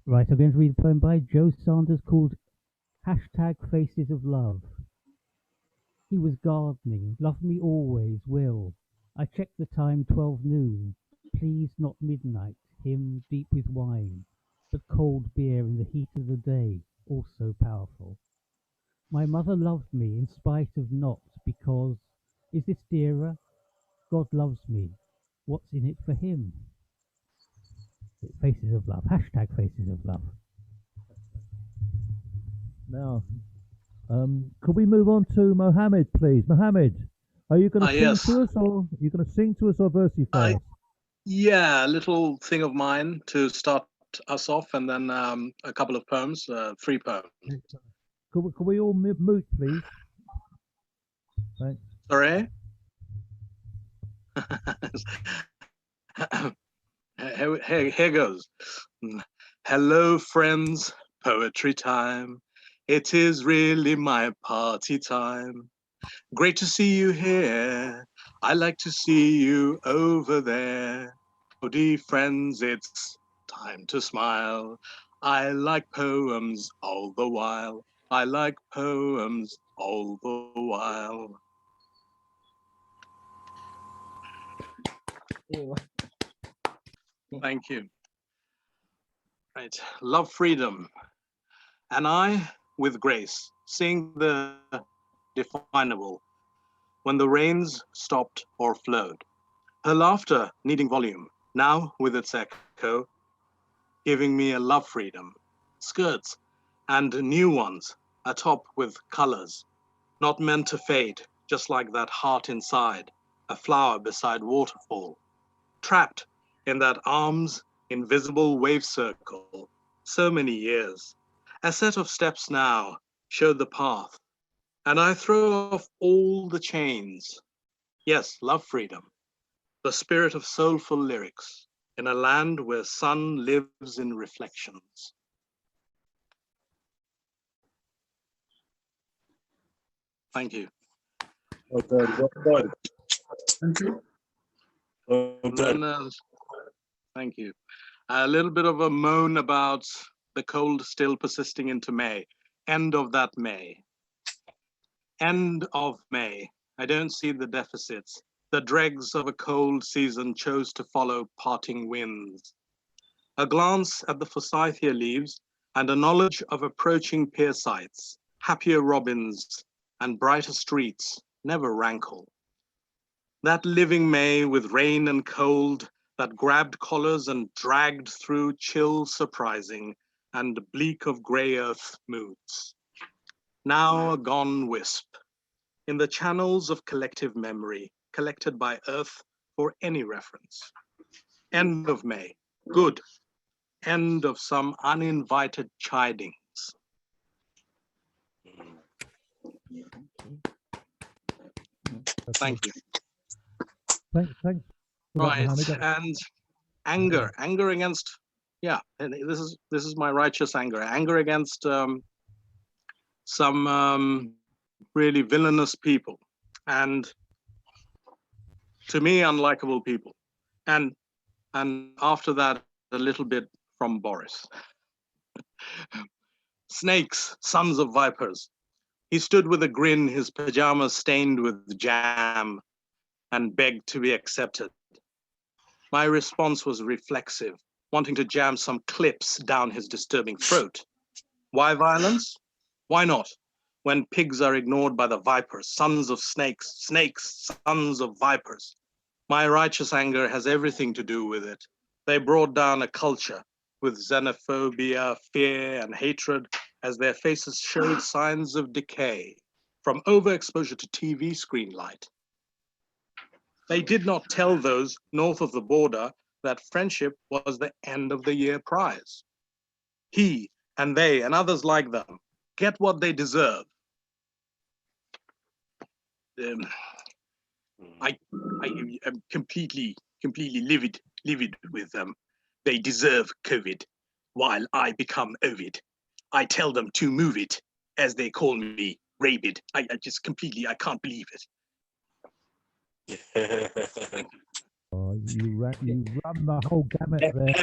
Right, I'm going to read a poem by Joe Sanders called #Faces of Love. He was gardening, loved me always, will. I checked the time, 12 noon. Please, not midnight, him deep with wine, but cold beer in the heat of the day, also powerful. My mother loved me in spite of not, because, is this dearer? God loves me. What's in it for him? Faces of Love. #Faces of Love. Now, could we move on to Mohammed, please? Mohammed, are you going to sing Yes. to us, or are you going to sing to us, or versify us? Yeah, a little thing of mine to start us off, and then a couple of poems, 3 poems. Could we all mute, please? Thanks. Sorry? Here goes. Hello, friends, poetry time. It is really my party time. Great to see you here. I like to see you over there. Howdy, friends, it's time to smile. I like poems all the while. I like poems all the while. Thank you. Right. Love freedom. And I, with grace, sing the definable when the rains stopped or flowed. Her laughter needing volume, now with its echo, giving me a love freedom. Skirts and new ones atop with colors, not meant to fade, just like that heart inside, a flower beside waterfall, trapped in that arm's invisible wave circle, so many years. A set of steps now showed the path, and I throw off all the chains. Yes, love freedom, the spirit of soulful lyrics, in a land where sun lives in reflections. Thank you. Well done, well done. Thank you. Well And done. then, thank you. A little bit of a moan about the cold still persisting into May. End of that May. End of May. I don't see the deficits. The dregs of a cold season chose to follow parting winds. A glance at the forsythia leaves and a knowledge of approaching pier sites, happier robins and brighter streets never rankle. That living May with rain and cold that grabbed collars and dragged through chill surprising and bleak of grey earth moods. Now a gone wisp, in the channels of collective memory, collected by earth for any reference. End of May, good. End of some uninvited chidings. Thank you. Thanks for that, Right, Mohammed. and anger against, yeah, and this is my righteous anger against some really villainous people, and to me unlikable people, and after that a little bit from Boris. Snakes, sons of vipers. He stood with a grin, his pajamas stained with jam, and begged to be accepted. My response was reflexive, wanting to jam some clips down his disturbing throat. Why violence? Why not? When pigs are ignored by the vipers, sons of snakes, snakes, sons of vipers. My righteous anger has everything to do with it. They brought down a culture with xenophobia, fear, and hatred as their faces showed signs of decay from overexposure to TV screen light. They did not tell those north of the border that friendship was the end of the year prize. He and they and others like them get what they deserve. I am completely livid with them. They deserve COVID, while I become Ovid. I tell them to move it, as they call me rabid. I just completely, I can't believe it. Oh, you run the whole gamut there.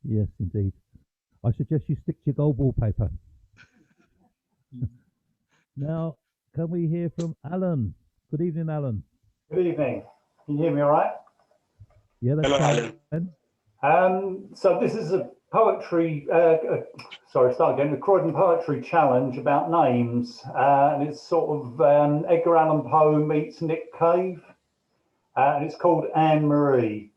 Yes, indeed. I suggest you stick to your gold wallpaper. Now, can we hear from Alan? Good evening, Alan. Good evening. Can you hear me all right? Yeah, that's Hello, fine. So this is a poetry, sorry, start again, the Croydon Poetry Challenge about names. And it's sort of Edgar Allan Poe meets Nick Cave. And it's called Anne Marie.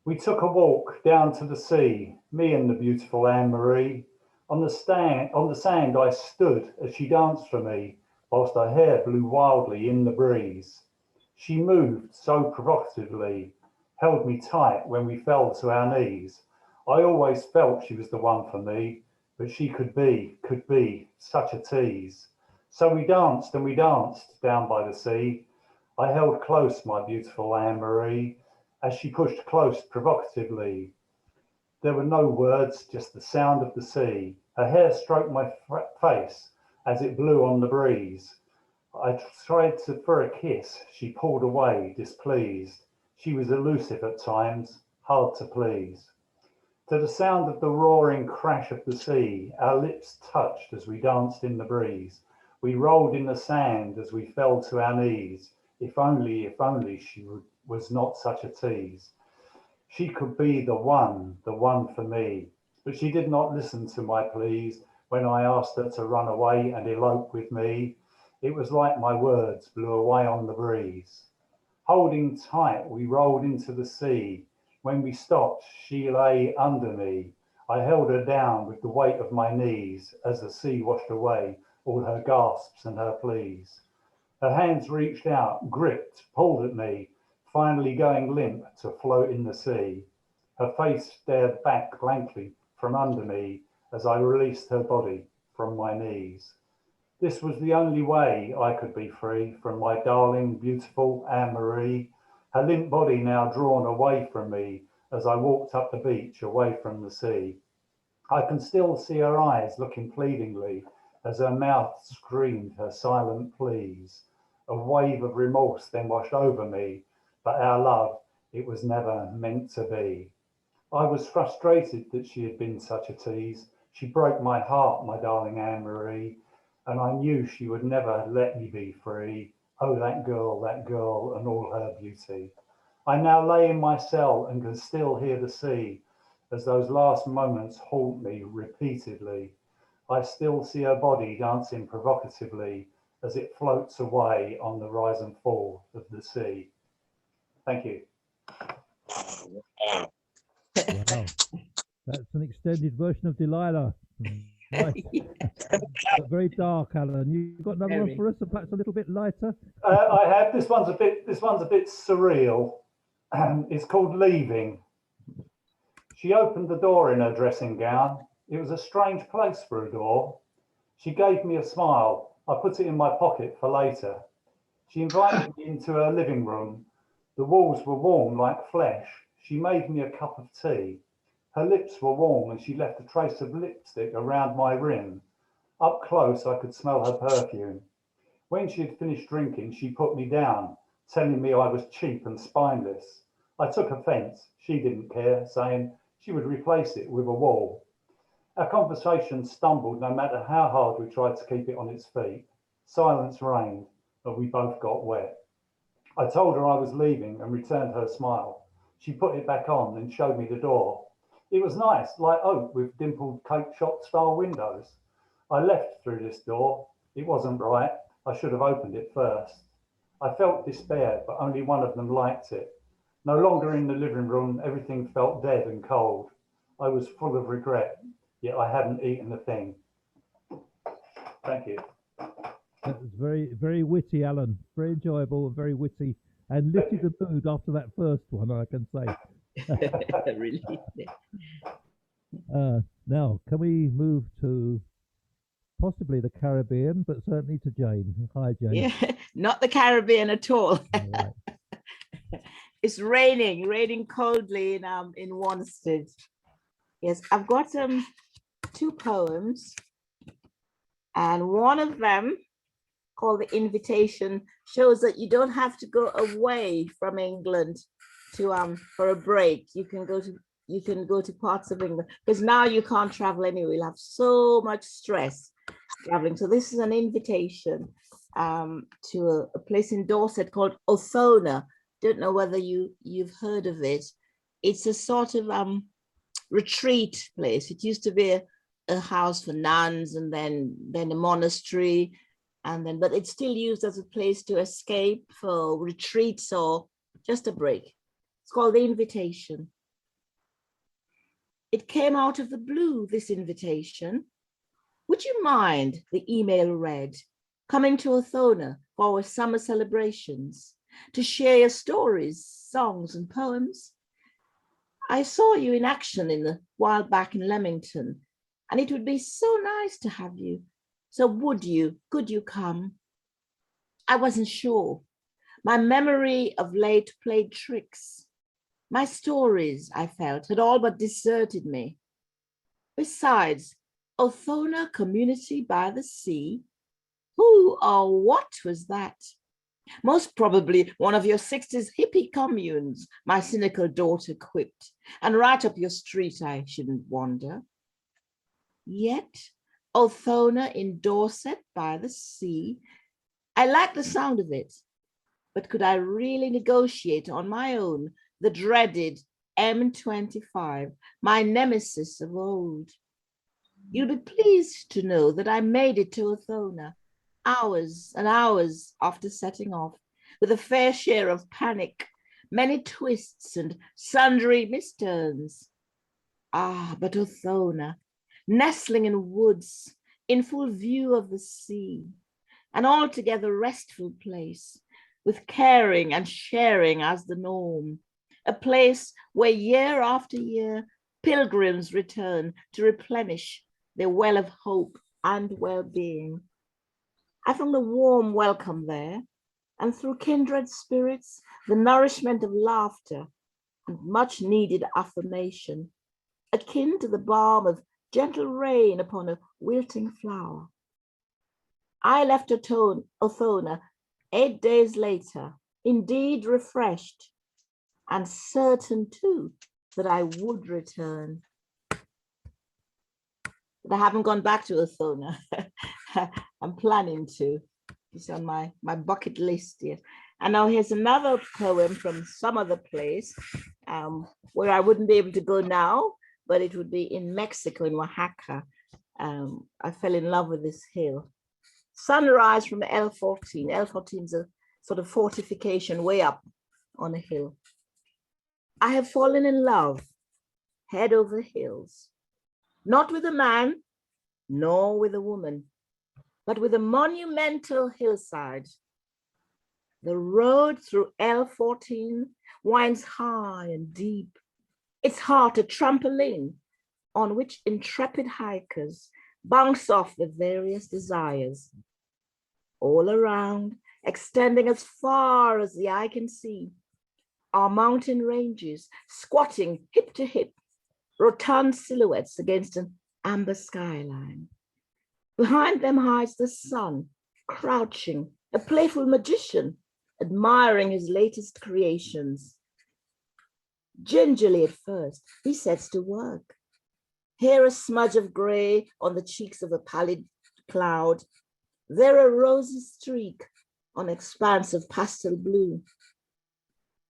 We took a walk down to the sea, me and the beautiful Anne Marie. On the sand I stood as she danced for me, whilst her hair blew wildly in the breeze. She moved so provocatively, held me tight when we fell to our knees. I always felt she was the one for me, but she could be such a tease. So we danced and we danced down by the sea. I held close my beautiful Anne Marie as she pushed close provocatively. There were no words, just the sound of the sea. Her hair stroked my face as it blew on the breeze. I tried for a kiss. She pulled away, displeased. She was elusive at times, hard to please. To the sound of the roaring crash of the sea, our lips touched as we danced in the breeze. We rolled in the sand as we fell to our knees. If only she was not such a tease. She could be the one for me. But she did not listen to my pleas when I asked her to run away and elope with me. It was like my words blew away on the breeze. Holding tight, we rolled into the sea. When we stopped, she lay under me. I held her down with the weight of my knees as the sea washed away all her gasps and her pleas. Her hands reached out, gripped, pulled at me, finally going limp to float in the sea. Her face stared back blankly from under me as I released her body from my knees. This was the only way I could be free from my darling, beautiful Anne Marie, her limp body now drawn away from me as I walked up the beach away from the sea. I can still see her eyes looking pleadingly as her mouth screamed her silent pleas. A wave of remorse then washed over me, but our love, it was never meant to be. I was frustrated that she had been such a tease. She broke my heart, my darling Anne Marie, and I knew she would never let me be free. Oh, that girl, and all her beauty. I now lay in my cell and can still hear the sea as those last moments haunt me repeatedly. I still see her body dancing provocatively as it floats away on the rise and fall of the sea. Thank you. Wow. That's an extended version of Delilah. Right. But very dark, Alan. You got another one for us, perhaps a little bit lighter? I have. This one's a bit surreal. It's called Leaving. She opened the door in her dressing gown. It was a strange place for a door. She gave me a smile. I put it in my pocket for later. She invited me into her living room. The walls were warm like flesh. She made me a cup of tea. Her lips were warm and she left a trace of lipstick around my rim. Up close, I could smell her perfume. When she had finished drinking, she put me down, telling me I was cheap and spineless. I took offence. She didn't care, saying she would replace it with a wall. Our conversation stumbled no matter how hard we tried to keep it on its feet. Silence reigned, and we both got wet. I told her I was leaving and returned her smile. She put it back on and showed me the door. It was nice, like oak with dimpled cake shop style windows. I left through this door. It wasn't right. I should have opened it first. I felt despair, but only one of them liked it. No longer in the living room, everything felt dead and cold. I was full of regret, yet I hadn't eaten a thing. Thank you. That was very, very witty, Alan. Very enjoyable and very witty, and lifted the mood after that first one, I can say. Really? Now, can we move to possibly the Caribbean, but certainly to Jane? Hi, Jane. Yeah, not the Caribbean at all. Right. It's raining coldly in Wanstead. Yes, I've got two poems, and one of them called The Invitation, shows that you don't have to go away from England to for a break. You can go to parts of England, because now you can't travel anyway. You'll have so much stress traveling. So this is an invitation to a place in Dorset called Othona. Don't know whether you've heard of it. It's a sort of retreat place. It used to be a house for nuns, and then a monastery, but it's still used as a place to escape for retreats or just a break. It's called The Invitation. It came out of the blue, this invitation. Would you mind, the email read, coming to Othona for our summer celebrations to share your stories, songs and poems? I saw you in action in the while back in Leamington, and it would be so nice to have you. So could you come? I wasn't sure. My memory of late played tricks. My stories, I felt, had all but deserted me. Besides, Othona Community by the Sea? Who or what was that? Most probably one of your 60s hippie communes, my cynical daughter quipped, and right up your street, I shouldn't wonder. Yet, Othona in Dorset by the Sea, I like the sound of it, but could I really negotiate on my own the dreaded M25, my nemesis of old? You'll be pleased to know that I made it to Othona, hours and hours after setting off, with a fair share of panic, many twists and sundry misturns. Ah, but Othona, nestling in woods, in full view of the sea, an altogether restful place, with caring and sharing as the norm, a place where year after year pilgrims return to replenish their well of hope and well-being. I found a warm welcome there, and through kindred spirits, the nourishment of laughter and much needed affirmation, akin to the balm of gentle rain upon a wilting flower. I left Othona 8 days later, indeed refreshed, and certain too that I would return. But I haven't gone back to Othona. I'm planning to. It's on my bucket list yet. And now here's another poem from some other place where I wouldn't be able to go now, but it would be in Mexico, in Oaxaca. I fell in love with this hill. Sunrise from L14. L14 is a sort of fortification way up on a hill. I have fallen in love, head over heels, not with a man, nor with a woman, but with a monumental hillside. The road through L14 winds high and deep, its heart a trampoline on which intrepid hikers bounce off their various desires. All around, extending as far as the eye can see, are mountain ranges squatting hip to hip, rotund silhouettes against an amber skyline. Behind them hides the sun, crouching, a playful magician, admiring his latest creations. Gingerly at first, he sets to work. Here a smudge of gray on the cheeks of a pallid cloud, there a rosy streak on expanse of pastel blue.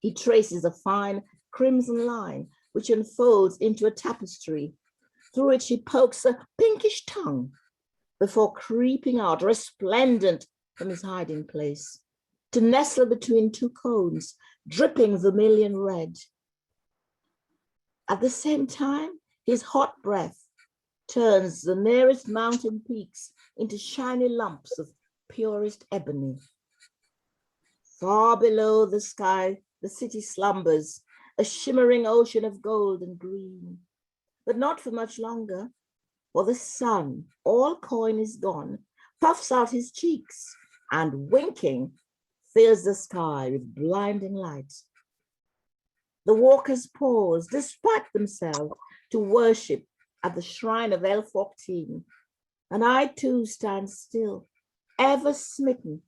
He traces a fine crimson line which unfolds into a tapestry, through which he pokes a pinkish tongue before creeping out resplendent from his hiding place, to nestle between two cones, dripping vermilion red. At the same time, his hot breath turns the nearest mountain peaks into shiny lumps of purest ebony. Far below the sky, the city slumbers, a shimmering ocean of gold and green, but not for much longer, for the sun, all coin is gone, puffs out his cheeks and winking, fills the sky with blinding light. The walkers pause, despite themselves, to worship at the shrine of L14, and I too stand still, ever smitten,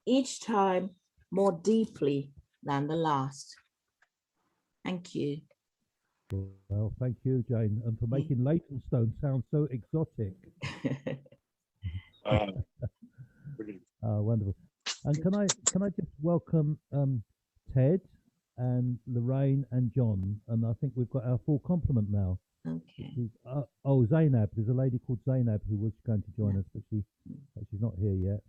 each time more deeply than the last. Thank you. Well, thank you, Jane, and for making Leytonstone sound so exotic. Brilliant. Wonderful. And can I just welcome Ted and Lorraine and John, and I think we've got our full complement now. Okay. Zainab. There's a lady called Zainab who was going to join us, but she's not here yet.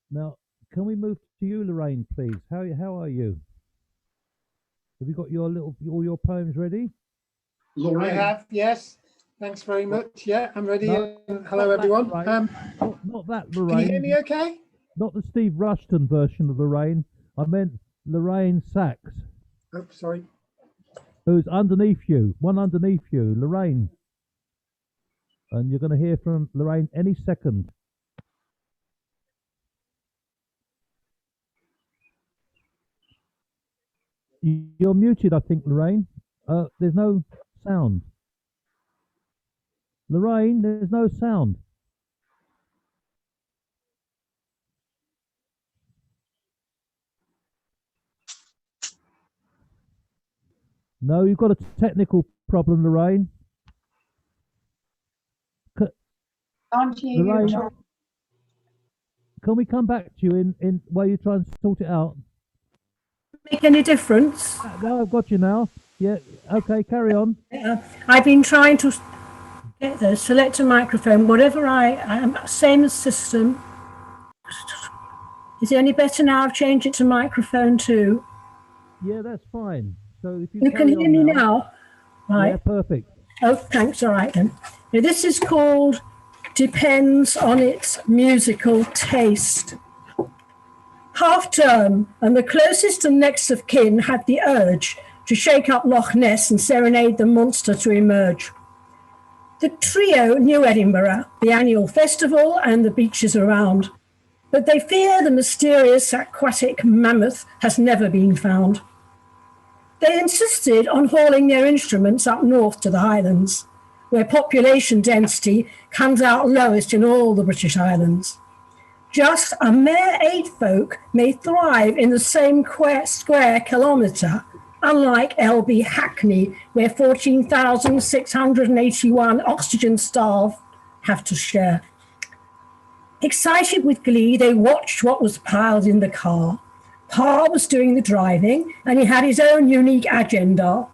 Now, can we move to you, Lorraine, please? How are you? Have you got all your poems ready? I have, yes. Thanks very much. Yeah, I'm ready. No, hello, everyone. Not that Lorraine. Can you hear me okay? Not the Steve Rushton version of Lorraine. I meant Lorraine Sachs. Oh, sorry. Who's underneath you? One underneath you, Lorraine. And you're going to hear from Lorraine any second. You're muted, I think, Lorraine. There's no sound. Lorraine, there's no sound. No, you've got a technical problem, Lorraine. Lorraine, can we come back to you in while you try and sort it out? Make any difference? No, I've got you now. Yeah, okay, carry on. I've been trying to get the select a microphone, whatever I am, same system. Is it any better now? I've changed it to microphone 2. Yeah, that's fine. So if You can hear me now? Right. Yeah, perfect. Oh, thanks. All right then. Now, this is called Depends on Its Musical Taste. Half term, and the closest and next of kin had the urge to shake up Loch Ness and serenade the monster to emerge. The trio knew Edinburgh, the annual festival and the beaches around, but they fear the mysterious aquatic mammoth has never been found. They insisted on hauling their instruments up north to the Highlands, where population density comes out lowest in all the British Islands. Just a mere 8 folk may thrive in the same square kilometre, unlike LB Hackney, where 14,681 oxygen-starved have to share. Excited with glee, they watched what was piled in the car. Pa was doing the driving, and he had his own unique agenda.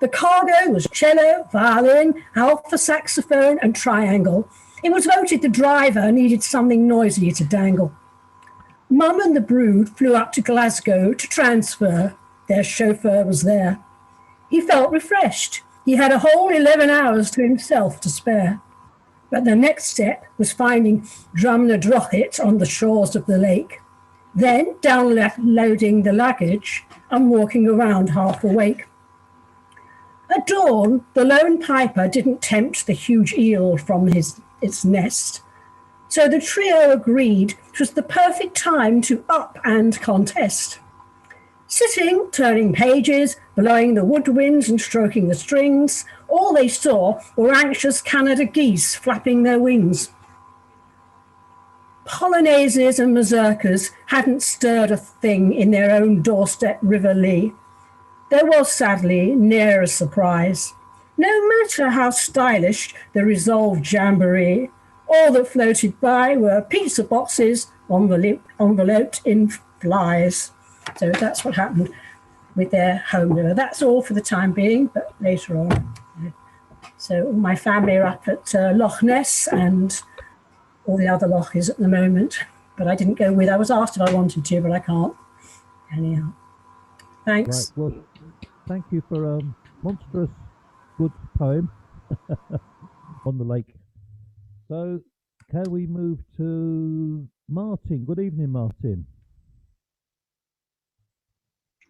The cargo was cello, violin, alto saxophone, and triangle. It was voted the driver needed something noisy to dangle. Mum and the brood flew up to Glasgow to transfer. Their chauffeur was there. He felt refreshed. He had a whole 11 hours to himself to spare. But the next step was finding Drumnadrochit on the shores of the lake. Then downloading the luggage and walking around half awake. At dawn, the lone piper didn't tempt the huge eel from its nest. So the trio agreed it was the perfect time to up and contest. Sitting, turning pages, blowing the woodwinds and stroking the strings, all they saw were anxious Canada geese flapping their wings. Polonaises and mazurkas hadn't stirred a thing in their own doorstep River Lee. There was, sadly, ne'er a surprise. No matter how stylish the resolved jamboree, all that floated by were pizza boxes enveloped in flies. So that's what happened with their home river. That's all for the time being, but later on. So all my family are up at Loch Ness and all the other loches at the moment, but I didn't go with. I was asked if I wanted to, but I can't. Anyhow, thanks. Right, well, thank you for a monstrous good poem on the lake. So, can we move to Martin? Good evening, Martin.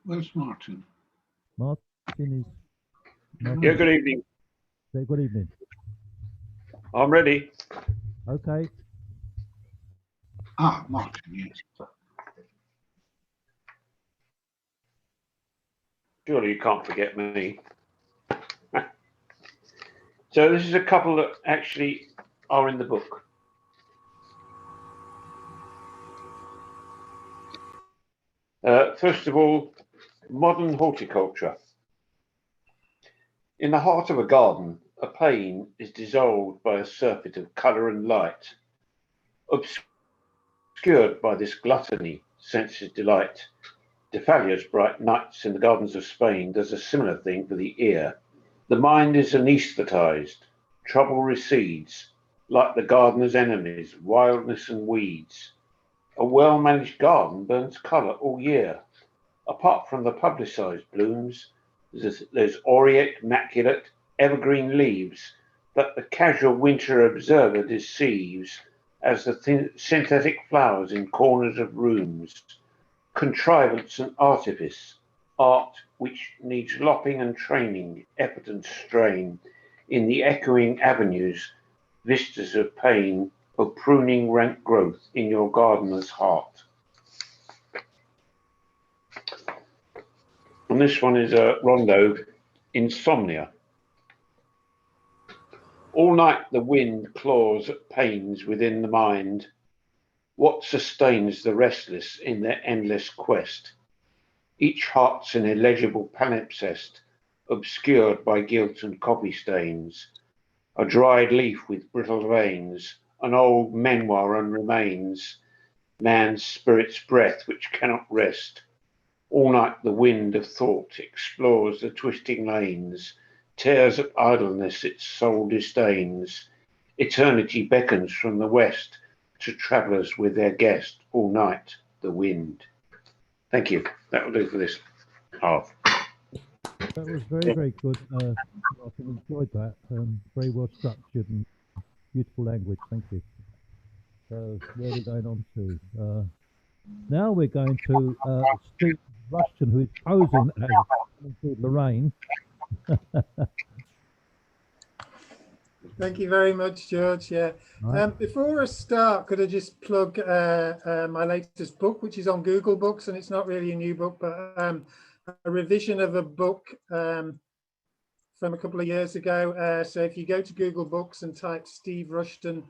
Where's Martin? Martin is. Martin. Yeah, good evening. Say good evening. I'm ready. Okay. Ah, Martin, yes. Surely you can't forget me. So this is a couple that actually are in the book. First of all, modern horticulture. In the heart of a garden, a pane is dissolved by a surfeit of colour and light. Obscured by this gluttony, senses delight. De Fallia's Bright Nights in the Gardens of Spain does a similar thing for the ear. The mind is anaesthetised. Trouble recedes, like the gardener's enemies, wildness and weeds. A well-managed garden burns colour all year. Apart from the publicised blooms, there's aureate, maculate, evergreen leaves that the casual winter observer deceives as the synthetic flowers in corners of rooms. Contrivance and artifice, art which needs lopping and training, effort and strain, in the echoing avenues, vistas of pain, of pruning rank growth in your gardener's heart. And this one is a rondo, Insomnia. All night the wind claws at pains within the mind. What sustains the restless in their endless quest? Each heart's an illegible palimpsest, obscured by guilt and copy stains. A dried leaf with brittle veins, an old memoir and remains, man's spirit's breath which cannot rest. All night the wind of thought explores the twisting lanes, tears at idleness its soul disdains. Eternity beckons from the west to travellers with their guest, all night the wind. Thank you. That will do for this half. That was very, very good. I enjoyed that. Very well structured and beautiful language. Thank you. So where are we going on to? Now we're going to Steve Rushton, who is posing as Lorraine. Thank you very much, George. Yeah. Right. Before I start, could I just plug my latest book, which is on Google Books, and it's not really a new book, but a revision of a book from a couple of years ago. So if you go to Google Books and type Steve Rushton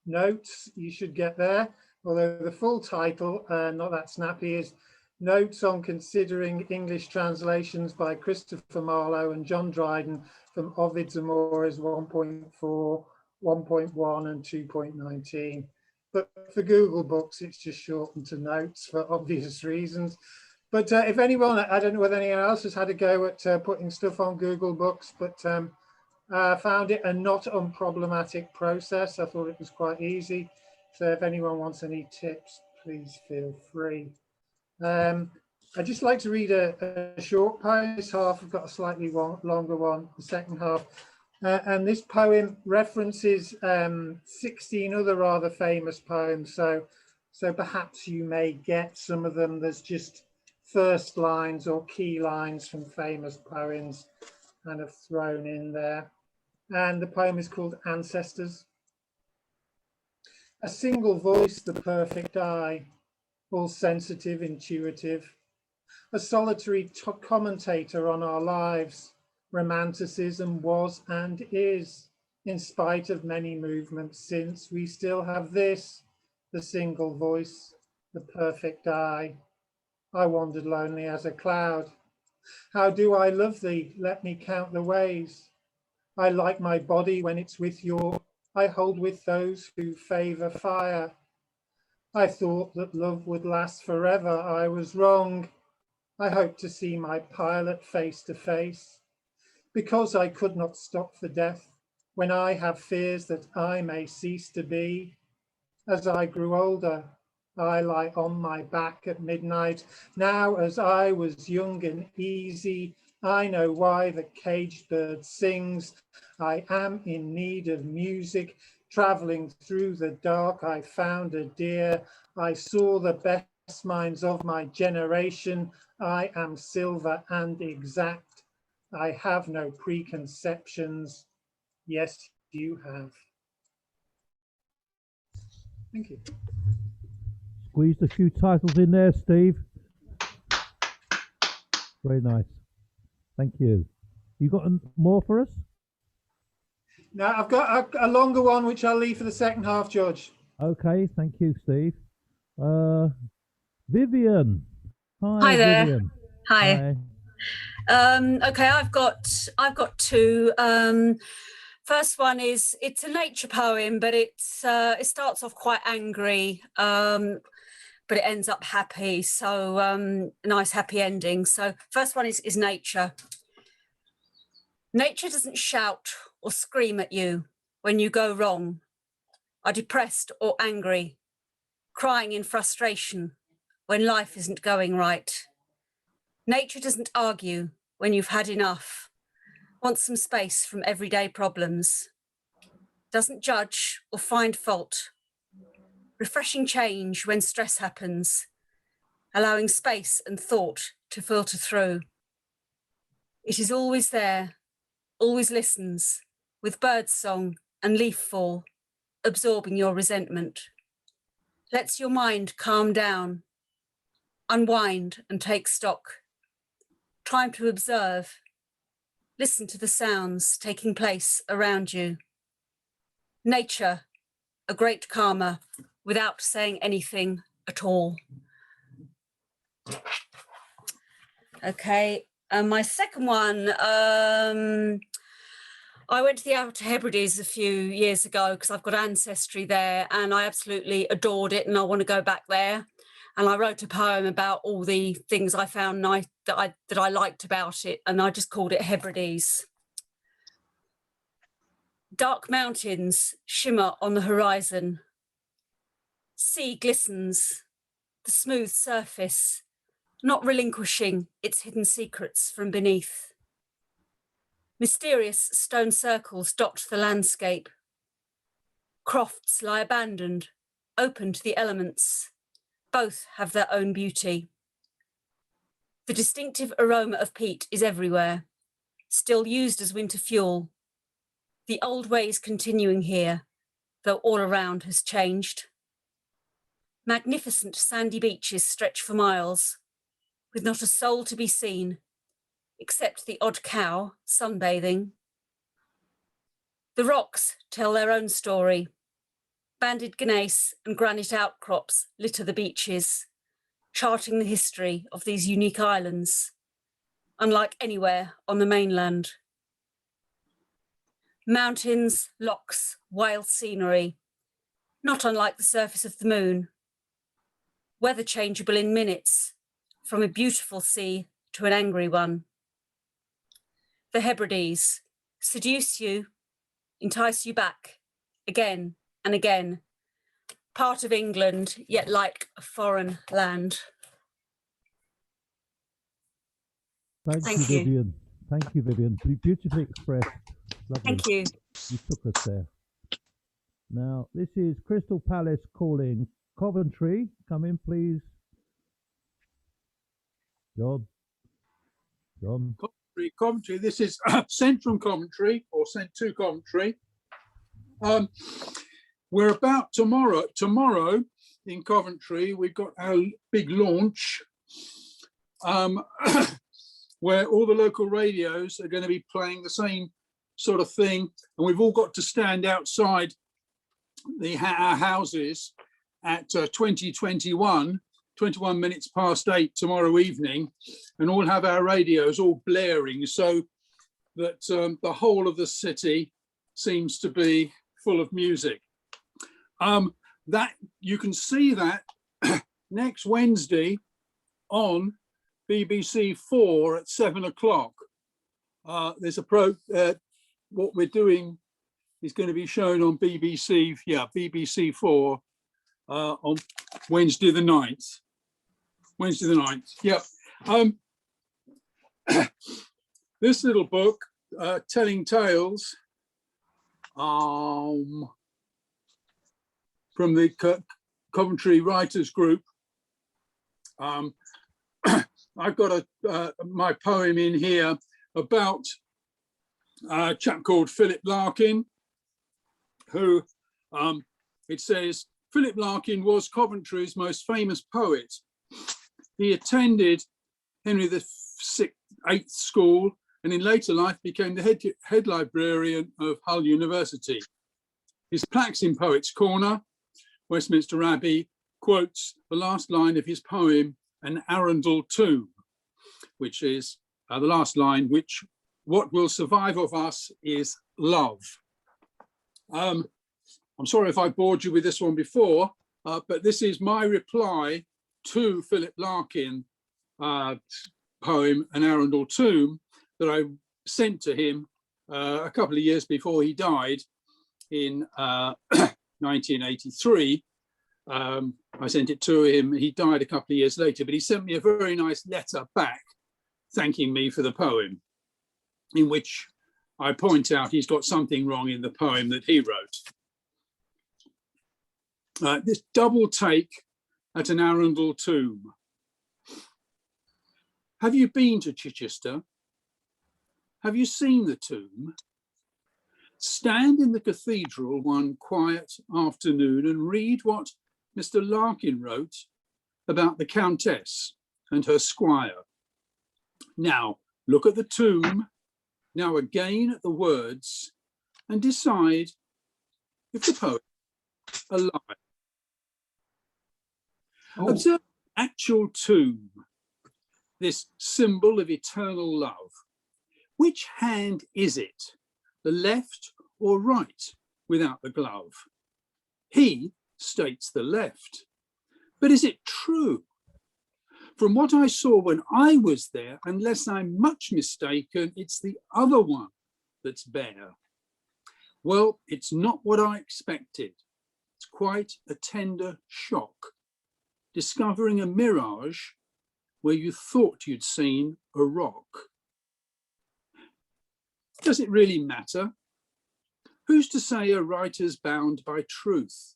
Notes, you should get there. Although the full title, not that snappy, is Notes on Considering English Translations by Christopher Marlowe and John Dryden from Ovid's Amoras 1.4, 1.1 and 2.19. But for Google Books, it's just shortened to Notes for obvious reasons. But if anyone, I don't know whether anyone else has had a go at putting stuff on Google Books, but found it a not unproblematic process. I thought it was quite easy. So if anyone wants any tips, please feel free. I'd just like to read a short poem. This half, I've got a slightly longer one, the second half. And this poem references 16 other rather famous poems. So perhaps you may get some of them. There's just first lines or key lines from famous poems kind of thrown in there. And the poem is called Ancestors. A single voice, the perfect eye, all sensitive, intuitive, a solitary commentator on our lives. Romanticism was and is, in spite of many movements since, we still have this, the single voice, the perfect eye. I wandered lonely as a cloud. How do I love thee? Let me count the ways. I like my body when it's with your, I hold with those who favour fire. I thought that love would last forever. I was wrong. I hope to see my pilot face to face. Because I could not stop for death, when I have fears that I may cease to be. As I grew older, I lie on my back at midnight. Now, as I was young and easy, I know why the caged bird sings. I am in need of music. Traveling through the dark, I found a deer. I saw the best minds of my generation. I am silver and exact. I have no preconceptions. Yes, you have. Thank you. Squeezed a few titles in there, Steve. Very nice. Thank you. You got more for us? Now, I've got a longer one, which I'll leave for the second half, George. Okay, thank you, Steve. Vivian. Hi there. Vivian. Hi. Okay, I've got two. First one is, it's a nature poem, but it starts off quite angry, but it ends up happy. So nice happy ending. So first one is nature. Nature doesn't shout or scream at you when you go wrong, are depressed or angry, crying in frustration when life isn't going right. Nature doesn't argue when you've had enough, wants some space from everyday problems, doesn't judge or find fault, refreshing change when stress happens, allowing space and thought to filter through. It is always there, always listens, with bird song and leaf fall, absorbing your resentment. Lets your mind calm down, unwind and take stock. Time to observe, listen to the sounds taking place around you. Nature, a great calmer, without saying anything at all. Okay, and my second one, I went to the Outer Hebrides a few years ago because I've got ancestry there and I absolutely adored it and I want to go back there. And I wrote a poem about all the things I found nice that I liked about it, and I just called it Hebrides. Dark mountains shimmer on the horizon. Sea glistens, the smooth surface, not relinquishing its hidden secrets from beneath. Mysterious stone circles dot the landscape. Crofts lie abandoned, open to the elements. Both have their own beauty. The distinctive aroma of peat is everywhere, still used as winter fuel. The old ways continuing here, though all around has changed. Magnificent sandy beaches stretch for miles, with not a soul to be seen, except the odd cow sunbathing. The rocks tell their own story. Banded gneiss and granite outcrops litter the beaches, charting the history of these unique islands, unlike anywhere on the mainland. Mountains, lochs, wild scenery, not unlike the surface of the moon. Weather changeable in minutes, from a beautiful sea to an angry one. The Hebrides seduce you, entice you back again and again. Part of England, yet like a foreign land. Thank you, Vivian. Thank you, Vivian. Beautifully expressed. Lovely. Thank you. You took us there. Now, this is Crystal Palace calling Coventry. Come in, please. John. Coventry. This is sent from Coventry, or sent to Coventry. We're about tomorrow in Coventry, we've got our big launch where all the local radios are going to be playing the same sort of thing. And we've all got to stand outside our houses at 21 minutes past 8 tomorrow evening, and all have our radios all blaring so that the whole of the city seems to be full of music. That you can see that next Wednesday on BBC 4 at 7 o'clock. There's a what we're doing is going to be shown on BBC 4 on Wednesday the 9th. Yep. This little book, Telling Tales, from the Coventry Writers Group. I've got my poem in here about a chap called Philip Larkin, who it says, Philip Larkin was Coventry's most famous poet. He attended Henry VIII School and in later life became the head librarian of Hull University. His plaques in Poets' Corner, Westminster Abbey, quotes the last line of his poem, an Arundel tomb, which is the last line, which what will survive of us is love. I'm sorry if I bored you with this one before, but this is my reply to Philip Larkin poem, An Arundel Tomb, that I sent to him a couple of years before he died in 1983. I sent it to him. He died a couple of years later, but he sent me a very nice letter back thanking me for the poem, in which I point out he's got something wrong in the poem that he wrote. This double take at an Arundel tomb. Have you been to Chichester? Have you seen the tomb? Stand in the cathedral one quiet afternoon and read what Mr. Larkin wrote about the Countess and her squire. Now look at the tomb, now again at the words, and decide if the poet is alive. Oh. Observe the actual tomb, this symbol of eternal love. Which hand is it, the left or right without the glove? He states the left, but is it true? From what I saw when I was there, unless I'm much mistaken, it's the other one that's bare. Well, it's not what I expected. It's quite a tender shock, discovering a mirage where you thought you'd seen a rock. Does it really matter? Who's to say a writer's bound by truth?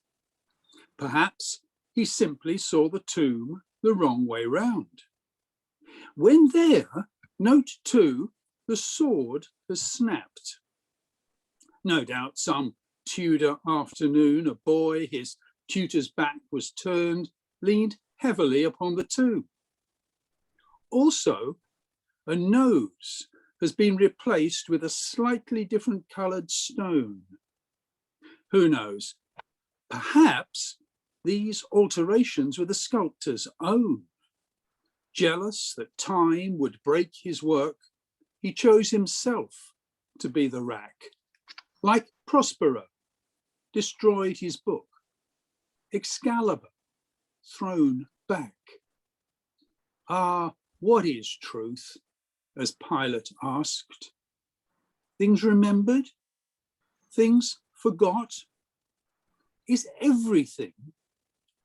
Perhaps he simply saw the tomb the wrong way round. When there, note too, the sword has snapped. No doubt some Tudor afternoon, a boy, his tutor's back was turned, leaned heavily upon the tomb. Also, a nose has been replaced with a slightly different coloured stone. Who knows? Perhaps these alterations were the sculptor's own. Jealous that time would break his work, he chose himself to be the rack. Like Prospero, destroyed his book. Excalibur, thrown back. Ah, what is truth? As Pilate asked. Things remembered? Things forgot? Is everything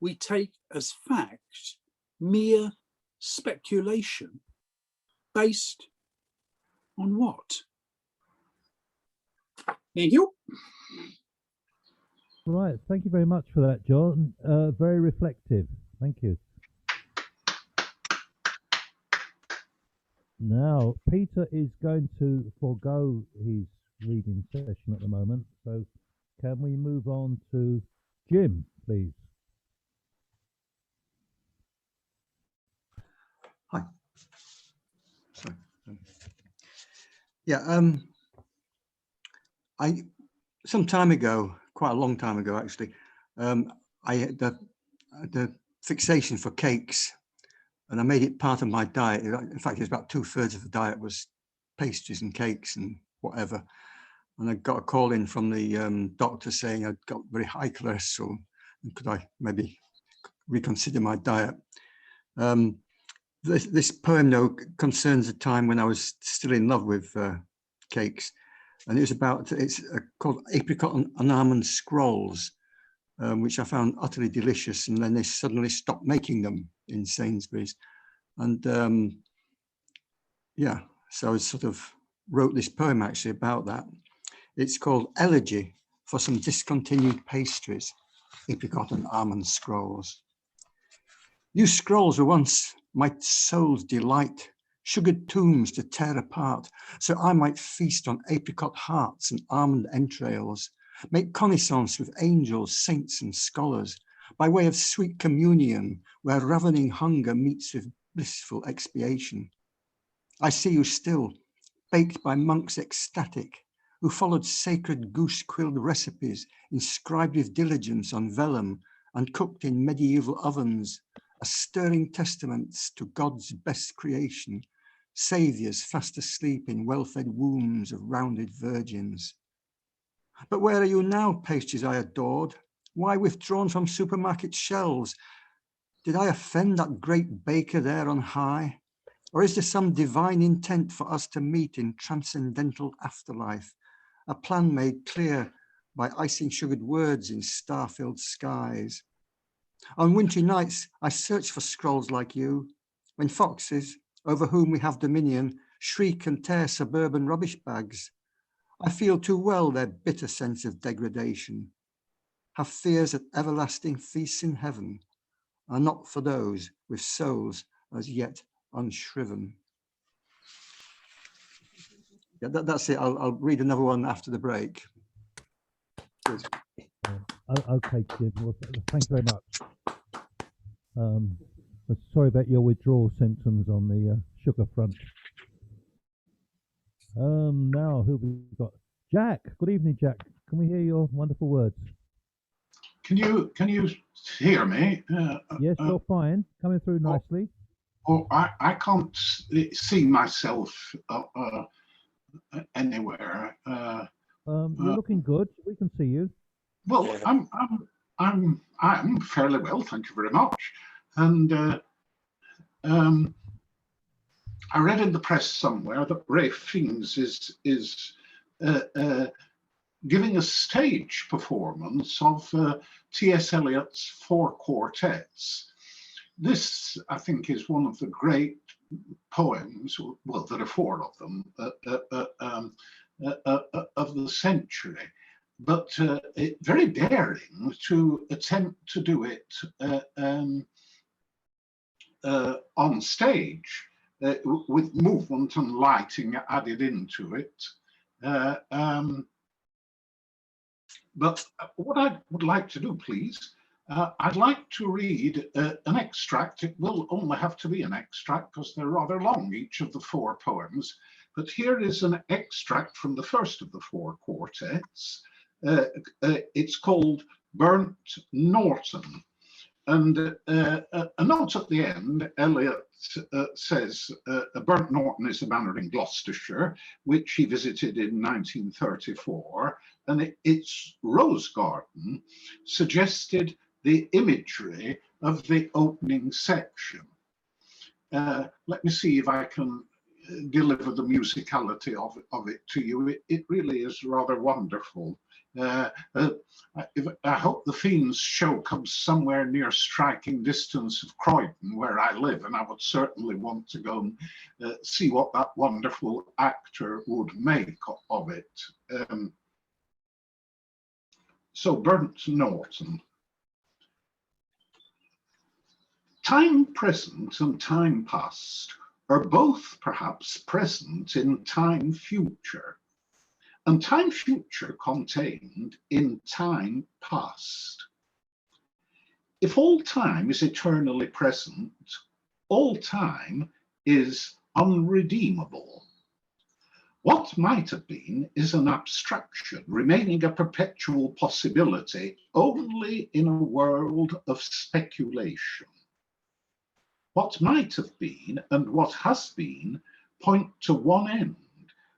we take as fact mere speculation based on what? Thank you. Right, thank you very much for that, John. Very reflective. Thank you. Now, Peter is going to forego his reading session at the moment, so can we move on to Jim, please? Hi. Sorry. Yeah, some time ago, quite a long time ago actually, I had the fixation for cakes, and I made it part of my diet. In fact, it's about 2/3 of the diet was pastries and cakes and whatever. And I got a call in from the doctor saying I'd got very high cholesterol, and could I maybe reconsider my diet? This poem, though, concerns a time when I was still in love with cakes, and it was about, it's called Apricot and Almond Scrolls, which I found utterly delicious, and then they suddenly stopped making them in Sainsbury's. And yeah, so I sort of wrote this poem actually about that. It's called Elegy for Some Discontinued Pastries, Apricot and Almond Scrolls. You scrolls were once my soul's delight, sugared tombs to tear apart, so I might feast on apricot hearts and almond entrails, make connaissance with angels, saints and scholars, by way of sweet communion, where ravening hunger meets with blissful expiation. I see you still, baked by monks ecstatic, who followed sacred goose-quilled recipes inscribed with diligence on vellum and cooked in medieval ovens, as stirring testaments to God's best creation, saviours fast asleep in well-fed wombs of rounded virgins. But where are you now, pastries I adored? Why withdrawn from supermarket shelves? Did I offend that great baker there on high? Or is there some divine intent for us to meet in transcendental afterlife, a plan made clear by icing sugared words in star-filled skies? On wintry nights, I search for scrolls like you, when foxes, over whom we have dominion, shriek and tear suburban rubbish bags. I feel too well their bitter sense of degradation, have fears that everlasting feasts in heaven are not for those with souls as yet unshriven. Yeah, that's it. I'll read another one after the break. Good. Okay, Jim. Well, thank you very much. Sorry about your withdrawal symptoms on the sugar front. Now who we got? Jack. Good evening, Jack. Can we hear your wonderful words? Can you hear me? Yes, you're fine. Coming through nicely. I can't see myself anywhere. You're looking good. We can see you. Well, I'm fairly well, thank you very much. And I read in the press somewhere that Ralph Fiennes is giving a stage performance of T.S. Eliot's 4 quartets. This, I think, is one of the great poems, well, there are 4 of them, of the century, but very daring to attempt to do it on stage with movement and lighting added into it. But what I would like to do, please, I'd like to read an extract. It will only have to be an extract because they're rather long, each of the 4 poems. But here is an extract from the first of the 4 quartets. It's called Burnt Norton. And a note at the end, Eliot says Burnt Norton is a manor in Gloucestershire, which he visited in 1934. And its rose garden suggested the imagery of the opening section. Let me see if I can deliver the musicality of it to you. It really is rather wonderful. I hope the Fiennes show comes somewhere near striking distance of Croydon, where I live, and I would certainly want to go and see what that wonderful actor would make of it. So, Burnt Norton. Time present and time past are both perhaps present in time future, and time future contained in time past. If all time is eternally present, all time is unredeemable. What might have been is an abstraction, remaining a perpetual possibility only in a world of speculation. What might have been and what has been point to one end,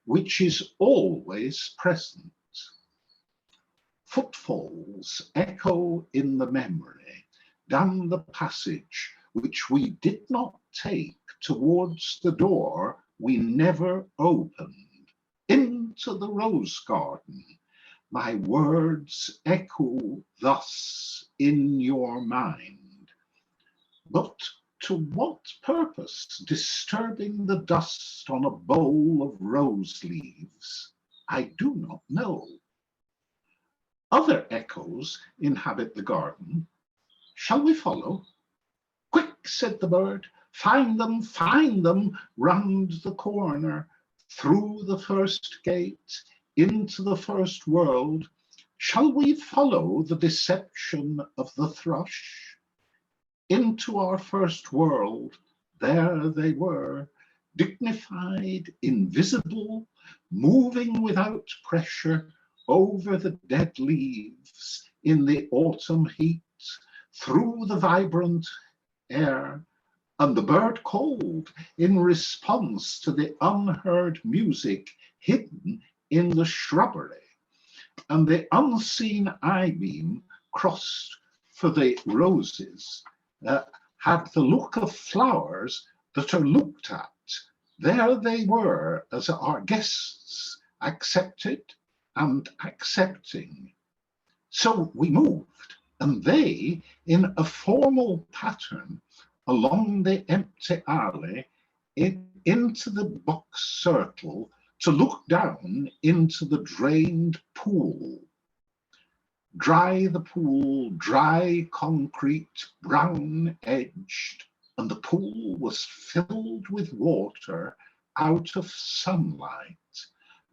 which is always present. Footfalls echo in the memory down the passage which we did not take towards the door we never opened, into the rose garden. My words echo thus in your mind. But to what purpose disturbing the dust on a bowl of rose leaves? I do not know. Other echoes inhabit the garden. Shall we follow? Quick, said the bird, find them round the corner, through the first gate, into the first world. Shall we follow the deception of the thrush? Into our first world, there they were, dignified, invisible, moving without pressure over the dead leaves in the autumn heat, through the vibrant air, and the bird called in response to the unheard music hidden in the shrubbery, and the unseen eye-beam crossed for the roses, had the look of flowers that are looked at. There they were as our guests, accepted and accepting. So we moved, and they, in a formal pattern, along the empty alley, into the box circle to look down into the drained pool. Dry the pool, dry concrete, brown edged, and the pool was filled with water out of sunlight,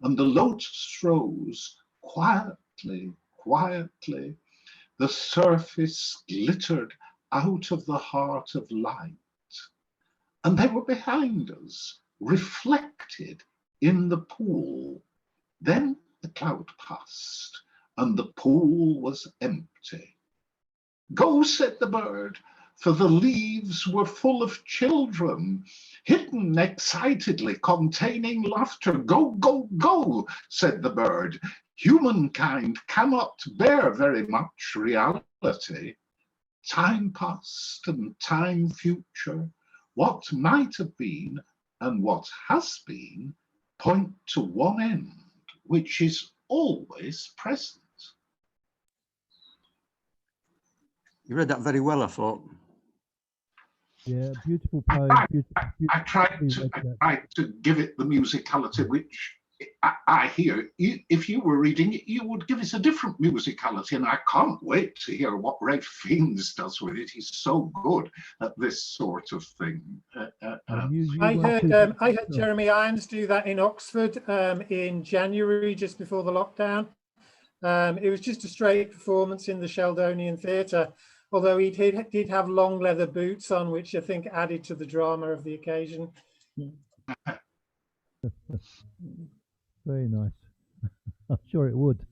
and the lotus rose quietly, quietly. The surface glittered out of the heart of light, and they were behind us, reflected in the pool. Then the cloud passed, and the pool was empty. Go, said the bird, for the leaves were full of children, hidden excitedly, containing laughter. Go, go, go, said the bird. Humankind cannot bear very much reality. Time past and time future, what might have been and what has been, point to one end, which is always present. You read that very well, I thought. Yeah, beautiful poem. I tried to give it the musicality which I hear. If you were reading it, you would give it a different musicality, and I can't wait to hear what Ralph Fiennes does with it. He's so good at this sort of thing. I heard Jeremy Irons do that in Oxford in January, just before the lockdown. It was just a straight performance in the Sheldonian Theatre, although he did have long leather boots on, which I think added to the drama of the occasion. Very nice. I'm sure it would.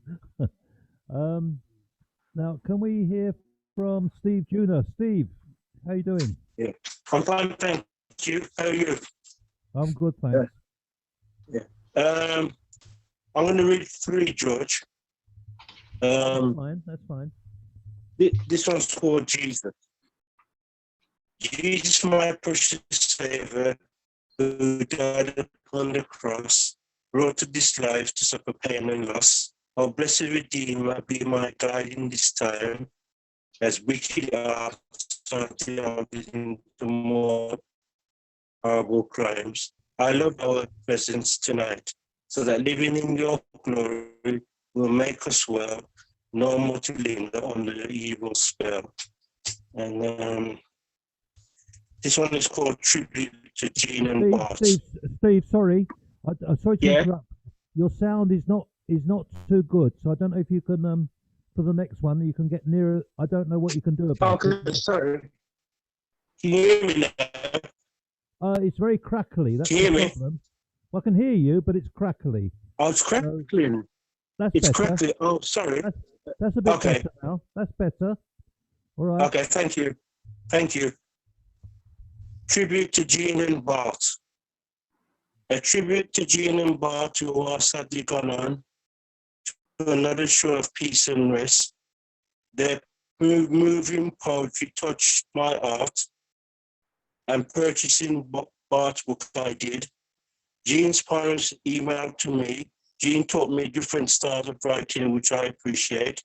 Now, can we hear from Steve Junior? Steve, how you doing? Yeah, I'm fine, thank you. How are you? I'm good, thanks. I'm going to read 3, George. That's fine, that's fine. This one's called Jesus. Jesus, my precious Savior, who died upon the cross, brought to this life to suffer pain and loss. Oh, blessed Redeemer, be my guide in this time, as wicked hearts start into more horrible crimes. I love our presence tonight, so that living in your glory will make us well, no more to linger under the evil spell. And this one is called Tribute to Jean and Bart. Steve, sorry. I'm sorry to interrupt. Your sound is not too good, so I don't know if you can for the next one you can get nearer. I don't know what you can do about it. Sorry. Can you hear me now? It's very crackly. That's can you the hear problem. me? Well, I can hear you, but it's crackly. Oh, it's crackling. It's crackling. Oh, sorry. That's a bit better now. That's better. All right. Okay, thank you. Thank you. Tribute to Jean and Bart. A tribute to Jean and Bart, who are sadly gone on to another shore of peace and rest. Their moving poetry touched my heart, and purchasing Bart's book I did. Jean's parents emailed to me. Jean taught me different styles of writing, which I appreciate.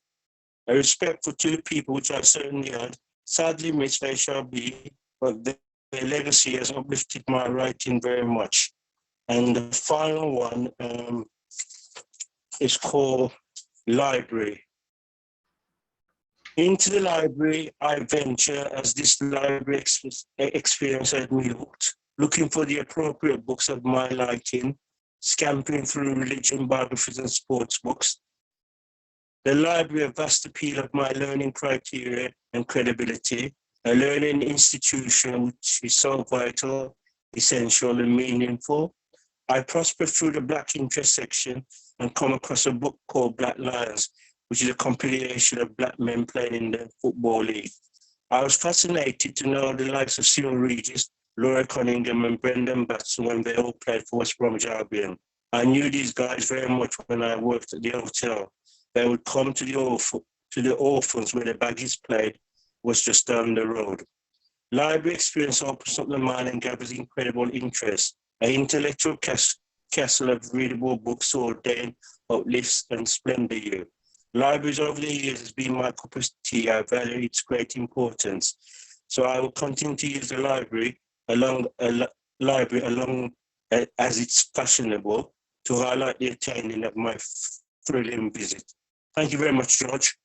A respect for 2 people, which I certainly had. Sadly missed they shall be, but their legacy has uplifted my writing very much. And the final one is called Library. Into the library I venture, as this library experience had me hooked, looking for the appropriate books of my liking, scampering through religion, biographies, and sports books. The library, a vast appeal of my learning criteria and credibility, a learning institution which is so vital, essential, and meaningful. I prospered through the Black interest section and come across a book called Black Lions, which is a compilation of Black men playing in the Football League. I was fascinated to know the likes of Cyril Regis, Laura Cunningham and Brendan Batson when they all played for West Bromwich Albion. I knew these guys very much when I worked at the hotel. They would come to the orphans where the Baggies played was just down the road. Library experience opens up the mind and gathers incredible interest. An intellectual castle of readable books ordained, uplifts and splendor you. Libraries over the years has been my cup of tea. I value its great importance. So I will continue to use the library as it's fashionable to highlight the attaining of my thrilling visit. Thank you very much, George.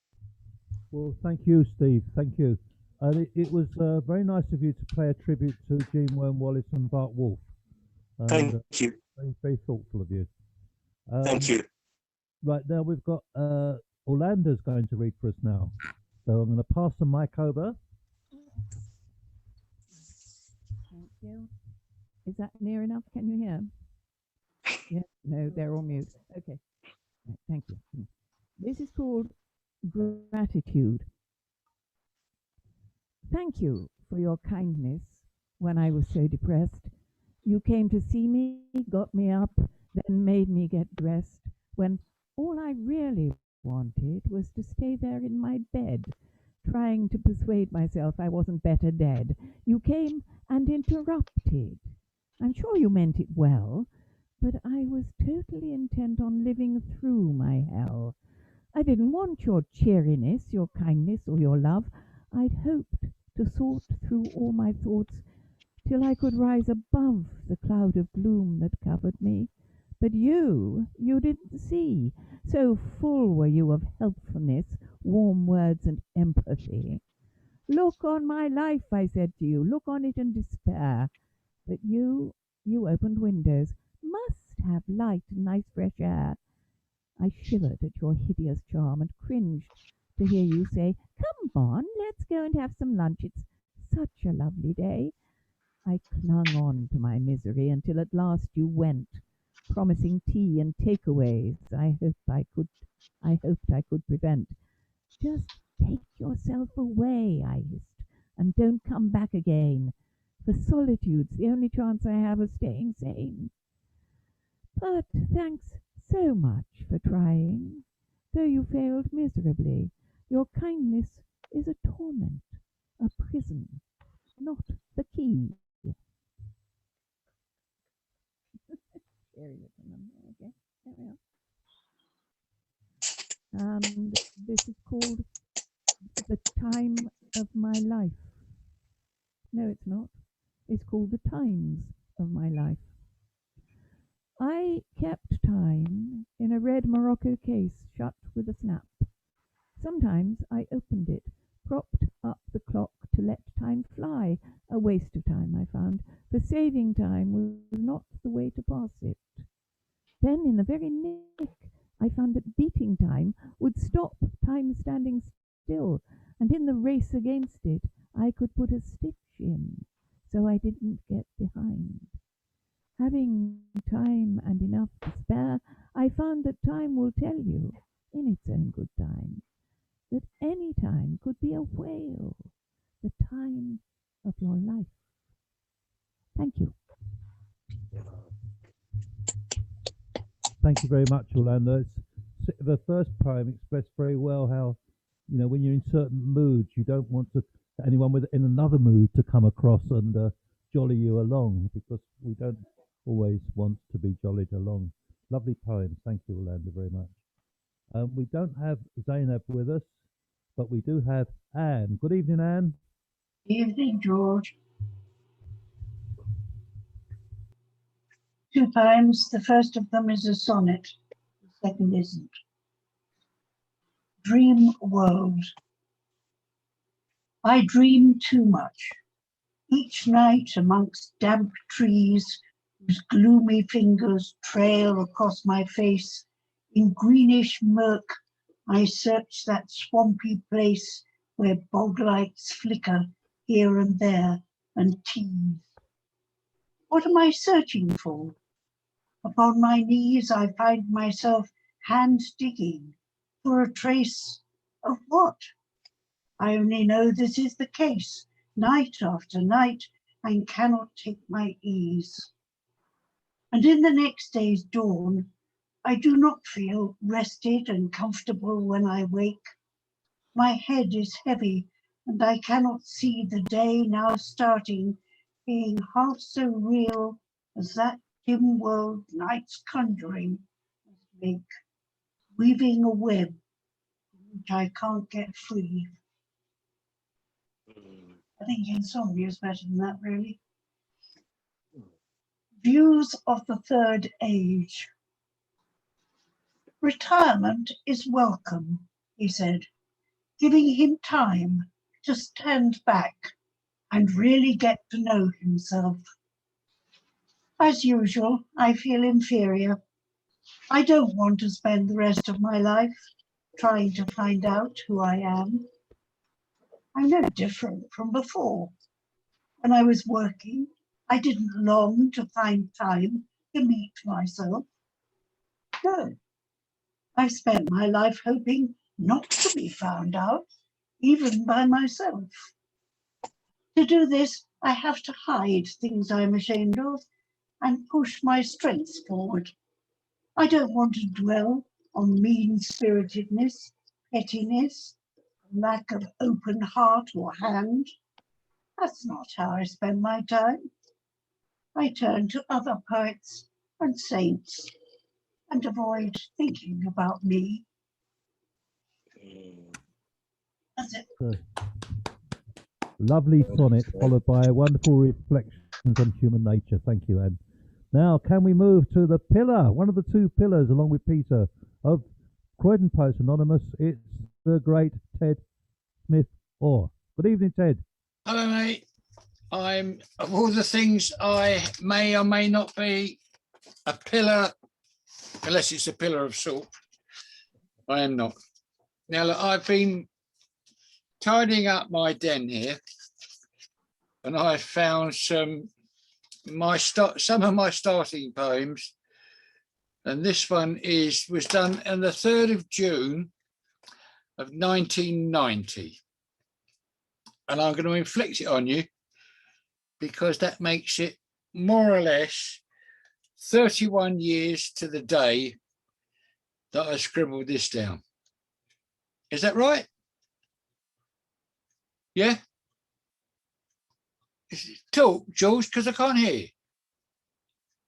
Well, thank you, Steve. Thank you. And it was very nice of you to pay a tribute to Jean Wern Wallace and Bart Wolfe. And, Thank you. Very, very thoughtful of you. Thank you. Right, now we've got Orlando's going to read for us now. So I'm going to pass the mic over. Thank you. Is that near enough? Can you hear? Yeah, no, they're all mute. Okay, right, thank you. This is called Gratitude. Thank you for your kindness when I was so depressed. You came to see me, got me up, then made me get dressed, when all I really wanted was to stay there in my bed, trying to persuade myself I wasn't better dead. You came and interrupted. I'm sure you meant it well, but I was totally intent on living through my hell. I didn't want your cheeriness, your kindness, or your love. I'd hoped to sort through all my thoughts till I could rise above the cloud of gloom that covered me. But you didn't see, so full were you of helpfulness, warm words and empathy. Look on my life, I said to you, look on it and despair. But you opened windows, must have light and nice fresh air. I shivered at your hideous charm and cringed to hear you say, come on, let's go and have some lunch. It's such a lovely day. I clung on to my misery until at last you went, promising tea and takeaways I hoped I could prevent. Just take yourself away, I hissed, and don't come back again, for solitude's the only chance I have of staying sane. But thanks so much for trying, though you failed miserably. Your kindness is a torment, a prison, not the key. Okay, there we are. And this is called The Time of My Life. No, it's not. It's called The Times of My Life. I kept time in a red Morocco case shut with a snap. Sometimes I opened it, propped up the clock to let time fly, a waste of time I found, for saving time was not the way to pass it. Then in the very nick I found that beating time would stop time standing still, and in the race against it I could put a stitch in, so I didn't get behind. Having time and enough to spare, I found that time will tell you, in its own good time, that any time could be a whale, the time of your life. Thank you. Thank you very much, Orlando. The first poem expressed very well how, you know, when you're in certain moods, you don't want anyone in another mood to come across and jolly you along, because we don't always want to be jollied along. Lovely poem. Thank you, Orlando, very much. We don't have Zainab with us, but we do have Anne. Good evening, Anne. Evening, George. 2 poems. The first of them is a sonnet. The second isn't. Dream World. I dream too much. Each night amongst damp trees, whose gloomy fingers trail across my face, in greenish murk, I search that swampy place where bog lights flicker here and there and tease. What am I searching for? Upon my knees, I find myself hand digging for a trace of what? I only know this is the case, night after night, and cannot take my ease. And in the next day's dawn, I do not feel rested and comfortable when I wake. My head is heavy, and I cannot see the day now starting being half so real as that dim world night's conjuring must make, weaving a web which I can't get free. I think insomnia is better than that, really. Views of the third age. Retirement is welcome, he said, giving him time to stand back and really get to know himself. As usual, I feel inferior. I don't want to spend the rest of my life trying to find out who I am. I'm no different from before. When I was working, I didn't long to find time to meet myself. No, I spent my life hoping not to be found out, even by myself. To do this, I have to hide things I'm ashamed of and push my strengths forward. I don't want to dwell on mean-spiritedness, pettiness, lack of open heart or hand. That's not how I spend my time. I turn to other poets and saints and avoid thinking about me. That's it. Lovely sonnet followed by wonderful reflections on human nature. Thank you, Anne. Now, can we move to the pillar, one of the two pillars, along with Peter, of Croydon Poets Anonymous? It's the great Ted Smith Orr. Good evening, Ted. Hello, mate. I'm, of all the things I may or may not be, a pillar, unless it's a pillar of salt, I am not. Now, look, I've been tidying up my den here, and I found some of my starting poems, and this one was done on the 3rd of June of 1990, and I'm going to inflict it on you because that makes it more or less 31 years to the day that I scribbled this down. Is that right? Yeah? Talk, George, because I can't hear you.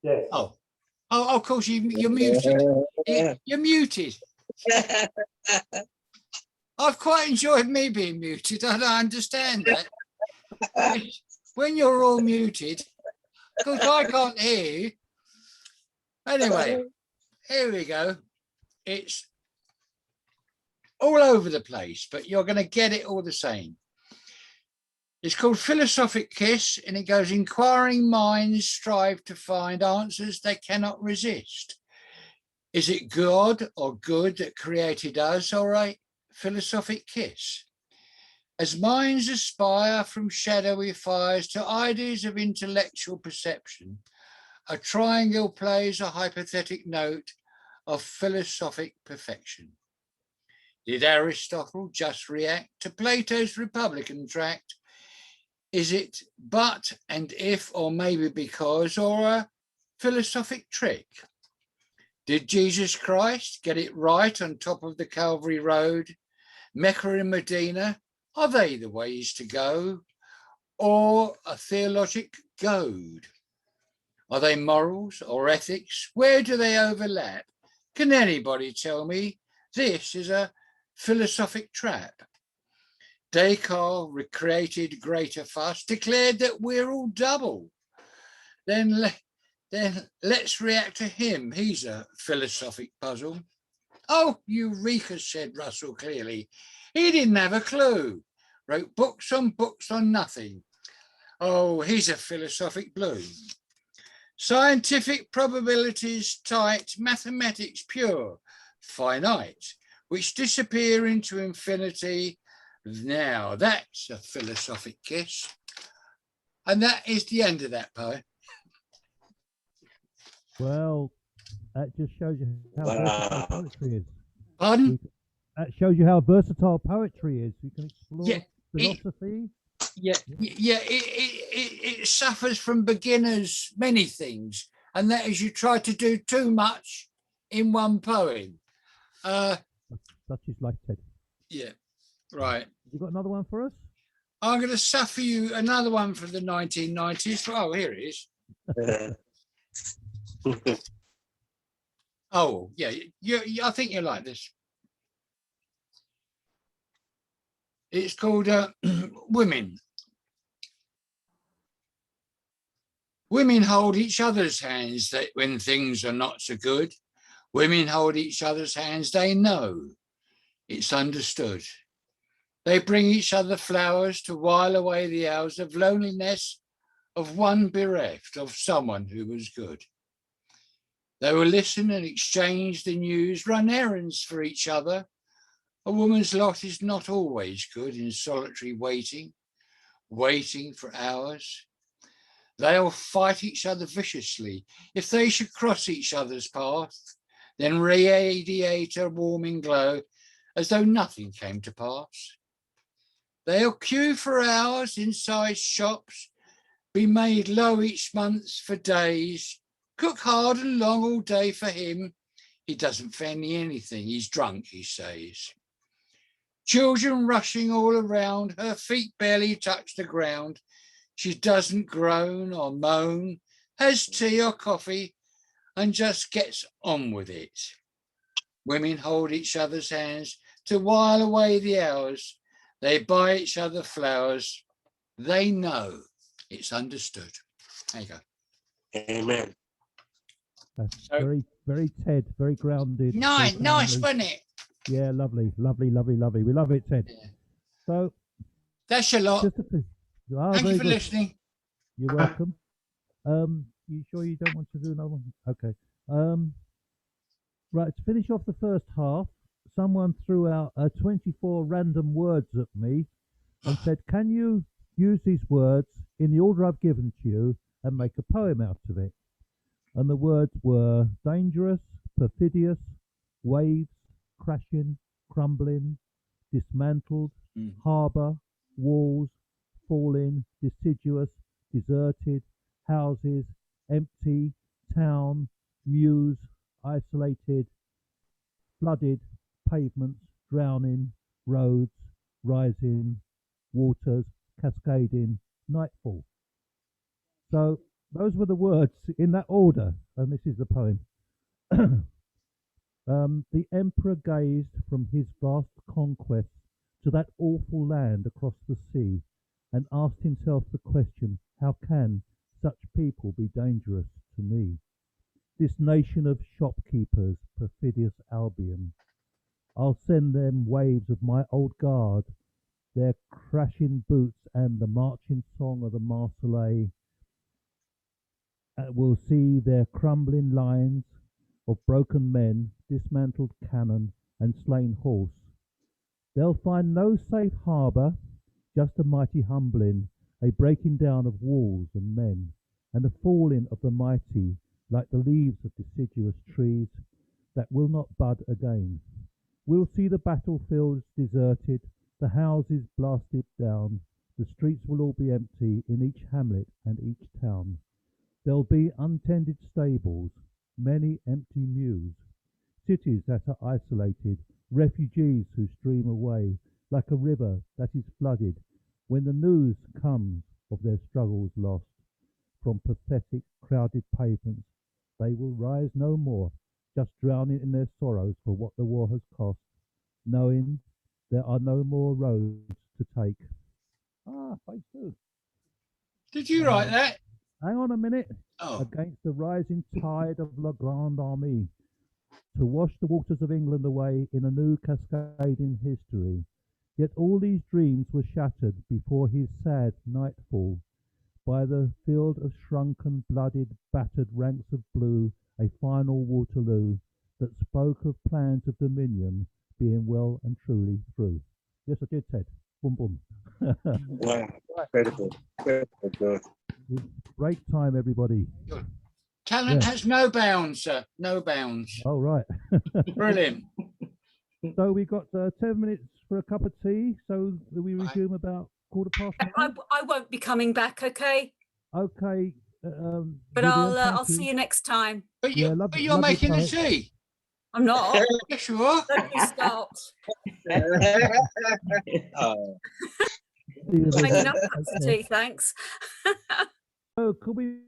Yes. Oh, of course, you're muted. You're muted. I've quite enjoyed me being muted. I don't understand that. When you're all muted, because I can't hear you. Anyway, here we go. It's all over the place, but you're going to get it all the same. It's called Philosophic Kiss, and it goes, inquiring minds strive to find answers they cannot resist. Is it God or good that created us, or a philosophic kiss? As minds aspire from shadowy fires to ideas of intellectual perception, a triangle plays a hypothetic note of philosophic perfection. Did Aristotle just react to Plato's Republican tract? Is it but and if or maybe because, or a philosophic trick? Did Jesus Christ get it right on top of the Calvary Road? Mecca and Medina, are they the ways to go? Or a theologic goad? Are they morals or ethics? Where do they overlap? Can anybody tell me this is a philosophic trap? Descartes recreated greater fuss, declared that we're all double. Then let's react to him. He's a philosophic puzzle. Oh, Eureka, said Russell clearly. He didn't have a clue. Wrote books on nothing. Oh, he's a philosophic blue. Scientific probabilities tight, mathematics pure, finite, which disappear into infinity. Now that's a philosophic kiss. And that is the end of that poem. Well, that just shows you how versatile poetry is. Pardon? that shows you how versatile poetry is. You can explore Yeah, philosophy. It suffers from beginners many things, and that is you try to do too much in one poem. Such is life, Ted. Yeah, right. You got another one for us? I'm going to suffer you another one from the 1990s. Oh, here it is. Oh, yeah, I think you like this. It's called Women. Women hold each other's hands when things are not so good. Women hold each other's hands, they know. It's understood. They bring each other flowers to while away the hours of loneliness of one bereft of someone who was good. They will listen and exchange the news, run errands for each other. A woman's lot is not always good in solitary waiting for hours. They'll fight each other viciously if they should cross each other's path, then radiate a warming glow as though nothing came to pass. They'll queue for hours inside shops, be made low each month for days, cook hard and long all day for him. He doesn't fancy anything, he's drunk, he says. Children rushing all around, her feet barely touch the ground. She doesn't groan or moan, has tea or coffee, and just gets on with it. Women hold each other's hands to while away the hours. They buy each other flowers. They know it's understood. There you go. Amen. That's very, very Ted, very grounded. Nice, very nice, family. wasn't it? Yeah, lovely, lovely, lovely, lovely. We love it, Ted. Yeah. So that's a lot. Thank Thank you for listening. You're welcome. You sure you don't want to do another one? Okay. Right, to finish off the first half, someone threw out 24 random words at me and said, can you use these words in the order I've given to you and make a poem out of it? And the words were dangerous, perfidious, waves, crashing, crumbling, dismantled, harbour, walls, falling, deciduous, deserted, houses, empty, town, muse, isolated, flooded, pavements, drowning, roads, rising, waters, cascading, nightfall. So those were the words in that order, and this is the poem. The emperor gazed from his vast conquest to that awful land across the sea and asked himself the question, how can such people be dangerous to me? This nation of shopkeepers, perfidious Albion. I'll send them waves of my old guard, their crashing boots and the marching song of the Marseillaise. We'll see their crumbling lines of broken men, dismantled cannon and slain horse. They'll find no safe harbour, just a mighty humbling, a breaking down of walls and men, and a falling of the mighty, like the leaves of deciduous trees that will not bud again. We'll see the battlefields deserted, the houses blasted down, the streets will all be empty in each hamlet and each town. There'll be untended stables, many empty mews, cities that are isolated, refugees who stream away like a river that is flooded when the news comes of their struggles lost. From pathetic, crowded pavements, they will rise no more, just drowning in their sorrows for what the war has cost, knowing there are no more roads to take. Phase 2. Did you write that? Hang on a minute. Oh. Against the rising tide of La Grande Armée, to wash the waters of England away in a new cascading history. Yet all these dreams were shattered before his sad nightfall. By the field of shrunken, blooded, battered ranks of blue, a final Waterloo that spoke of plans of dominion being well and truly through. Yes, I did, Ted. Boom, boom. Wow, incredible, good. Break time, everybody. Talent Yeah. has no bounds, sir. No bounds. Oh, right. Brilliant. So we got 10 minutes for a cup of tea. So we resume about 1:15. I won't be coming back, okay? Okay. But Vivian, thank I'll see you next time. But Yeah, you're making the tea. I'm not. Yes, you are. Don't you start. See you, Making Vivian. up cups of Okay. tea, thanks. Oh, could we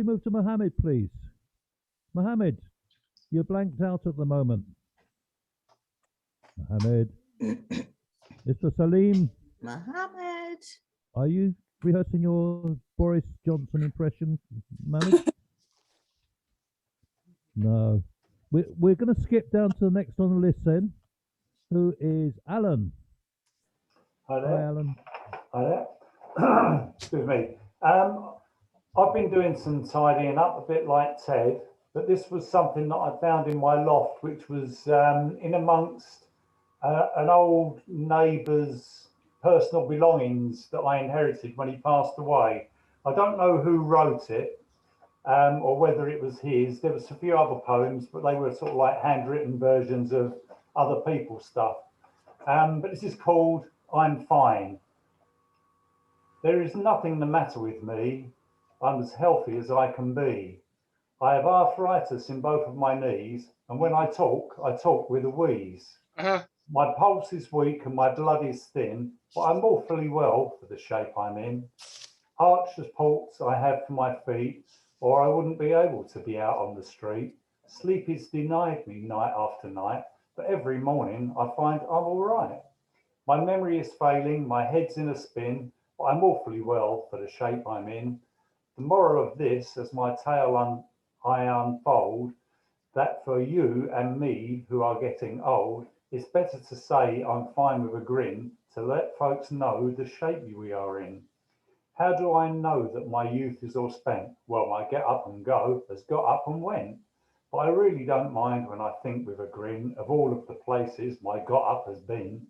move to Mohammed, please? Mohammed, you're blanked out at the moment. Mohammed. Mr. Salim, Mohammed. are you rehearsing your Boris Johnson impression, Mohammed? No. We're going to skip down to the next on the list then, who is Alan. Hi Hi, there. Alan. Hi there. Excuse me. I've been doing some tidying up, a bit like Ted, but this was something that I found in my loft, which was in amongst an old neighbour's personal belongings that I inherited when he passed away. I don't know who wrote it or whether it was his. There was a few other poems, but they were sort of like handwritten versions of other people's stuff. But this is called I'm Fine. There is nothing the matter with me. I'm as healthy as I can be. I have arthritis in both of my knees, and when I talk with a wheeze. My pulse is weak and my blood is thin, but I'm awfully well for the shape I'm in. Arched supports I have for my feet, or I wouldn't be able to be out on the street. Sleep is denied me night after night, but every morning I find I'm all right. My memory is failing, my head's in a spin, but I'm awfully well for the shape I'm in. The moral of this, as my tale I unfold, that for you and me who are getting old, it's better to say I'm fine with a grin to let folks know the shape we are in. How do I know that my youth is all spent? Well, my get up and go has got up and went. But I really don't mind when I think with a grin of all of the places my got up has been.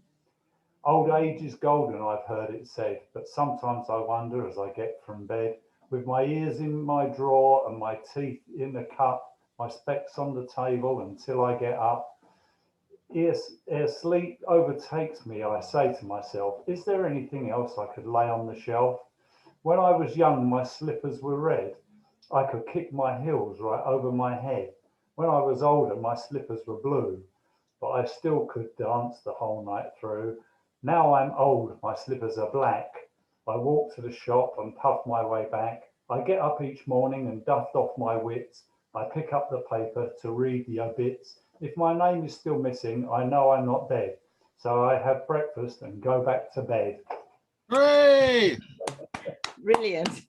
Old age is golden, I've heard it said, but sometimes I wonder as I get from bed, with my ears in my drawer and my teeth in the cup, my specs on the table until I get up. Ere sleep overtakes me, I say to myself, is there anything else I could lay on the shelf? When I was young, my slippers were red. I could kick my heels right over my head. When I was older, my slippers were blue, but I still could dance the whole night through. Now I'm old, my slippers are black. I walk to the shop and puff my way back. I get up each morning and dust off my wits. I pick up the paper to read the obits. If my name is still missing, I know I'm not dead. So I have breakfast and go back to bed. Hooray! Brilliant.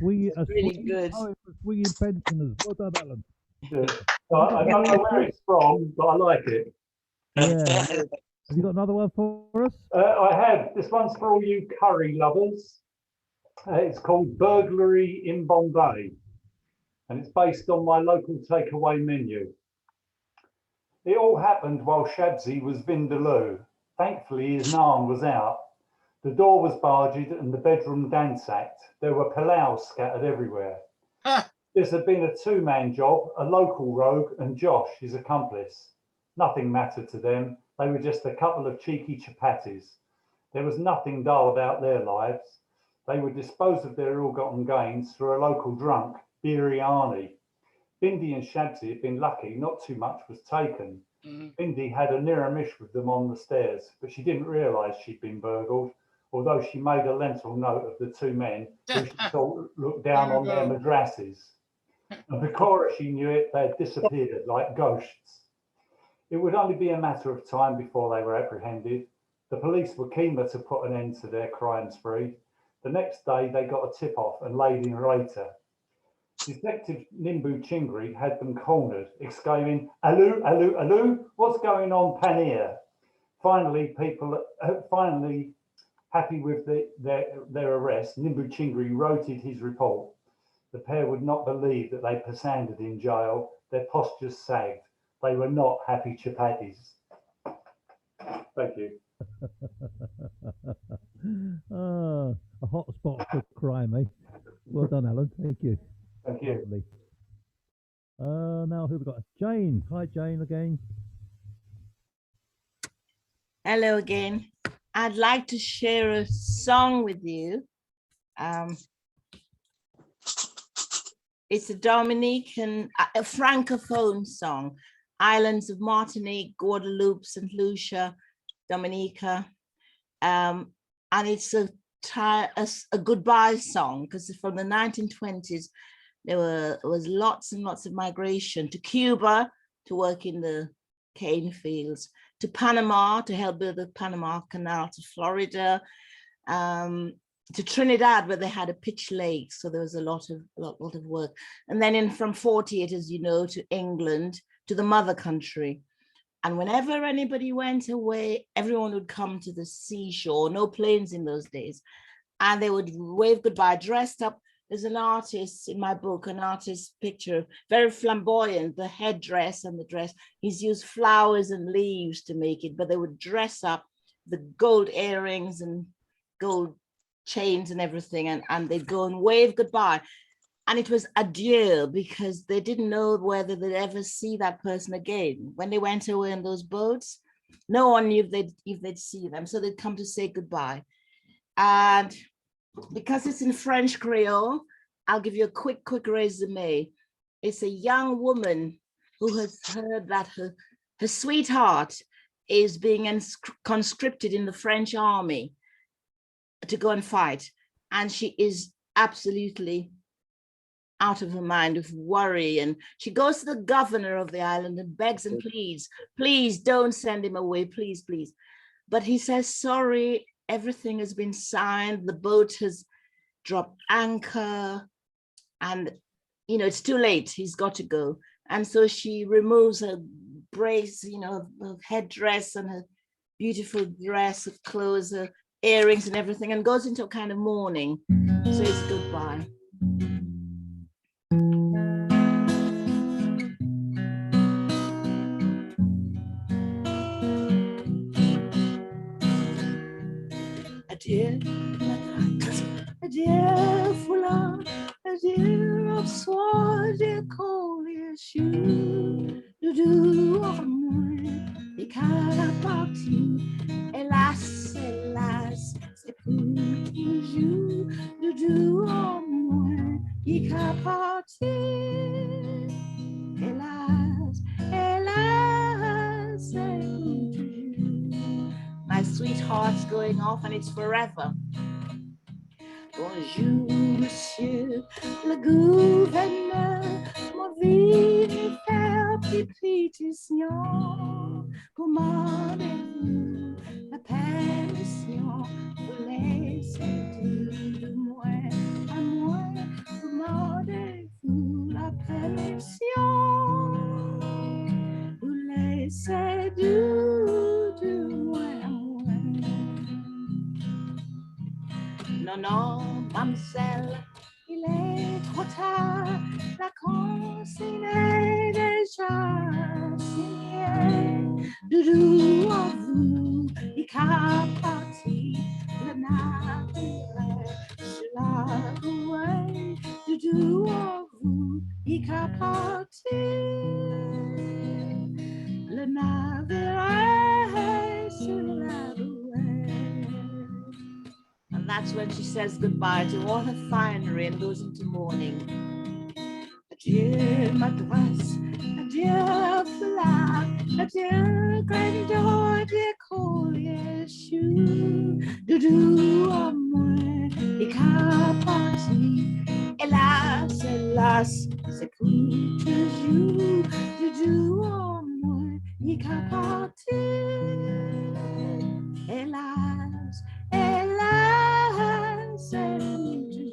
Really good. Swinging pensioners. Well done, Alan. I don't know where it's from, but I like it. Yeah. Have you got another one for us? I have. This one's for all you curry lovers. It's called Burglary in Bombay, and it's based on my local takeaway menu. It all happened while Shabzi was Vindaloo. Thankfully, his naan was out. The door was barged and the bedroom ransacked. There were palaus scattered everywhere. This had been a two-man job, a local rogue and Josh, his accomplice. Nothing mattered to them. They were just a couple of cheeky chapatis. There was nothing dull about their lives. They would dispose of their ill-gotten gains through a local drunk, biryani. Bindi and Shabzi had been lucky, not too much was taken. Bindi had a niramish with them on the stairs, but she didn't realise she'd been burgled, although she made a mental note of the two men who she thought looked down on their madrasses. And before she knew it, they had disappeared like ghosts. It would only be a matter of time before they were apprehended. The police were keen to put an end to their crime spree. The next day, they got a tip-off and laid in later. Detective Nimbu Chingri had them cornered, exclaiming, "Alu, alu, alu, what's going on, Panir?" Finally, happy with their arrest, Nimbu Chingri wrote his report. The pair would not believe that they persandered in jail. Their postures sagged. They were not happy chapatis. Thank you. A hot spot for crime, eh? Well done, Alan. Thank you. Thank you. Lovely. Now who we got? Jane. Hi, Jane again. Hello again. I'd like to share a song with you. It's a Dominican, a Francophone song. Islands of Martinique, Guadeloupe, St. Lucia, Dominica. And it's a goodbye song, because from the 1920s, there was lots and lots of migration to Cuba to work in the cane fields, to Panama to help build the Panama Canal, to Florida, to Trinidad, where they had a pitch lake, so there was a lot of work. And then from 48, as you know, to England, to the mother country. And whenever anybody went away, everyone would come to the seashore, no planes in those days, and they would wave goodbye, dressed up. There's an artist in my book, an artist's picture, very flamboyant, the headdress and the dress. He's used flowers and leaves to make it, but they would dress up, the gold earrings and gold chains and everything, and they'd go and wave goodbye. And it was adieu, because they didn't know whether they'd ever see that person again. When they went away in those boats, no one knew if they'd see them, so they'd come to say goodbye. And because it's in French Creole, I'll give you a quick resume. It's a young woman who has heard that her sweetheart is being conscripted in the French army to go and fight. And she is absolutely out of her mind of worry. And she goes to the governor of the island and begs and pleads, please don't send him away, please, please. But he says, sorry, everything has been signed, the boat has dropped anchor, and it's too late, he's got to go. And so she removes her brace, her headdress and her beautiful dress of clothes, her earrings and everything, and goes into a kind of mourning, says goodbye. Adieu, adieu, foulard, adieu, of soie, des colliers, choux, doudou, au moins, et qu'à la partie, hélas, hélas, c'est pour toujours, doudou, au moins, et qu'à partie, hélas, hélas, c'est pour toujours. My sweetheart's going off and it's forever. Bonjour, monsieur le gouverneur, mon vieux faire pétition. Commandez-vous la permission pour laisser de moi à moi. Commandez-vous la permission pour laisser de moi à moi. Non, non, mademoiselle, il est trop tard, la consigne est déjà signée. Doudou, à vous, il qu'a parti, le navire, je la rouée. Doudou, à vous, il qu'a parti, le navire, je la rouée. And that's when she says goodbye to all her finery and goes into mourning. Adieu, madras, adieu, flag, adieu, grandeur, adieu, collier, chou, doudou, à moi, et qu'à parti, hélas, hélas, c'est pour toujours, doudou, à moi, et qu'à parti, hélas, hélas, c'est pour toujours.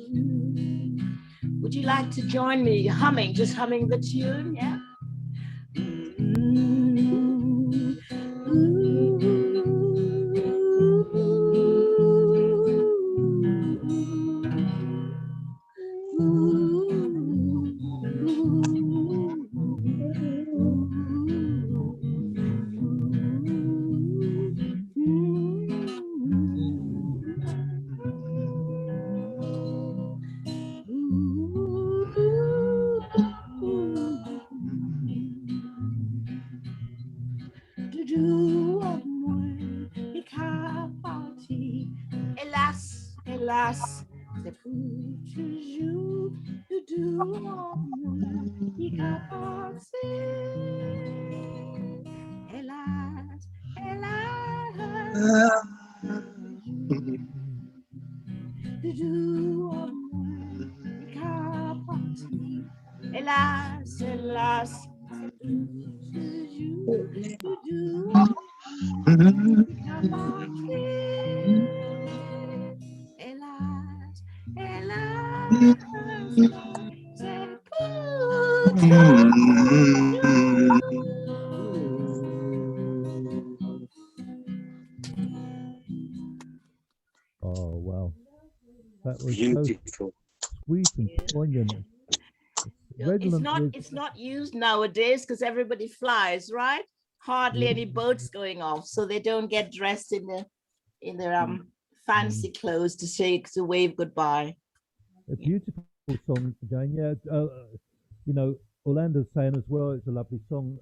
Would you like to join me humming, just humming the tune, yeah? Hélas, c'est pour toujours de doux amour qui qu'a passé. Hélas, hélas, de doux amour qui qu'a passé. Hélas, hélas, c'est pour toujours de doux amour qui qu'a passé. Hélas, hélas, c'est pour Oh, wow. That was Beautiful. so sweet and poignant. Redolent It's not used nowadays because everybody flies, right? Hardly any boats going off, so they don't get dressed in their fancy clothes to wave goodbye. A beautiful song, Jane. Yeah, you know, Orlando's saying as well, it's a lovely song.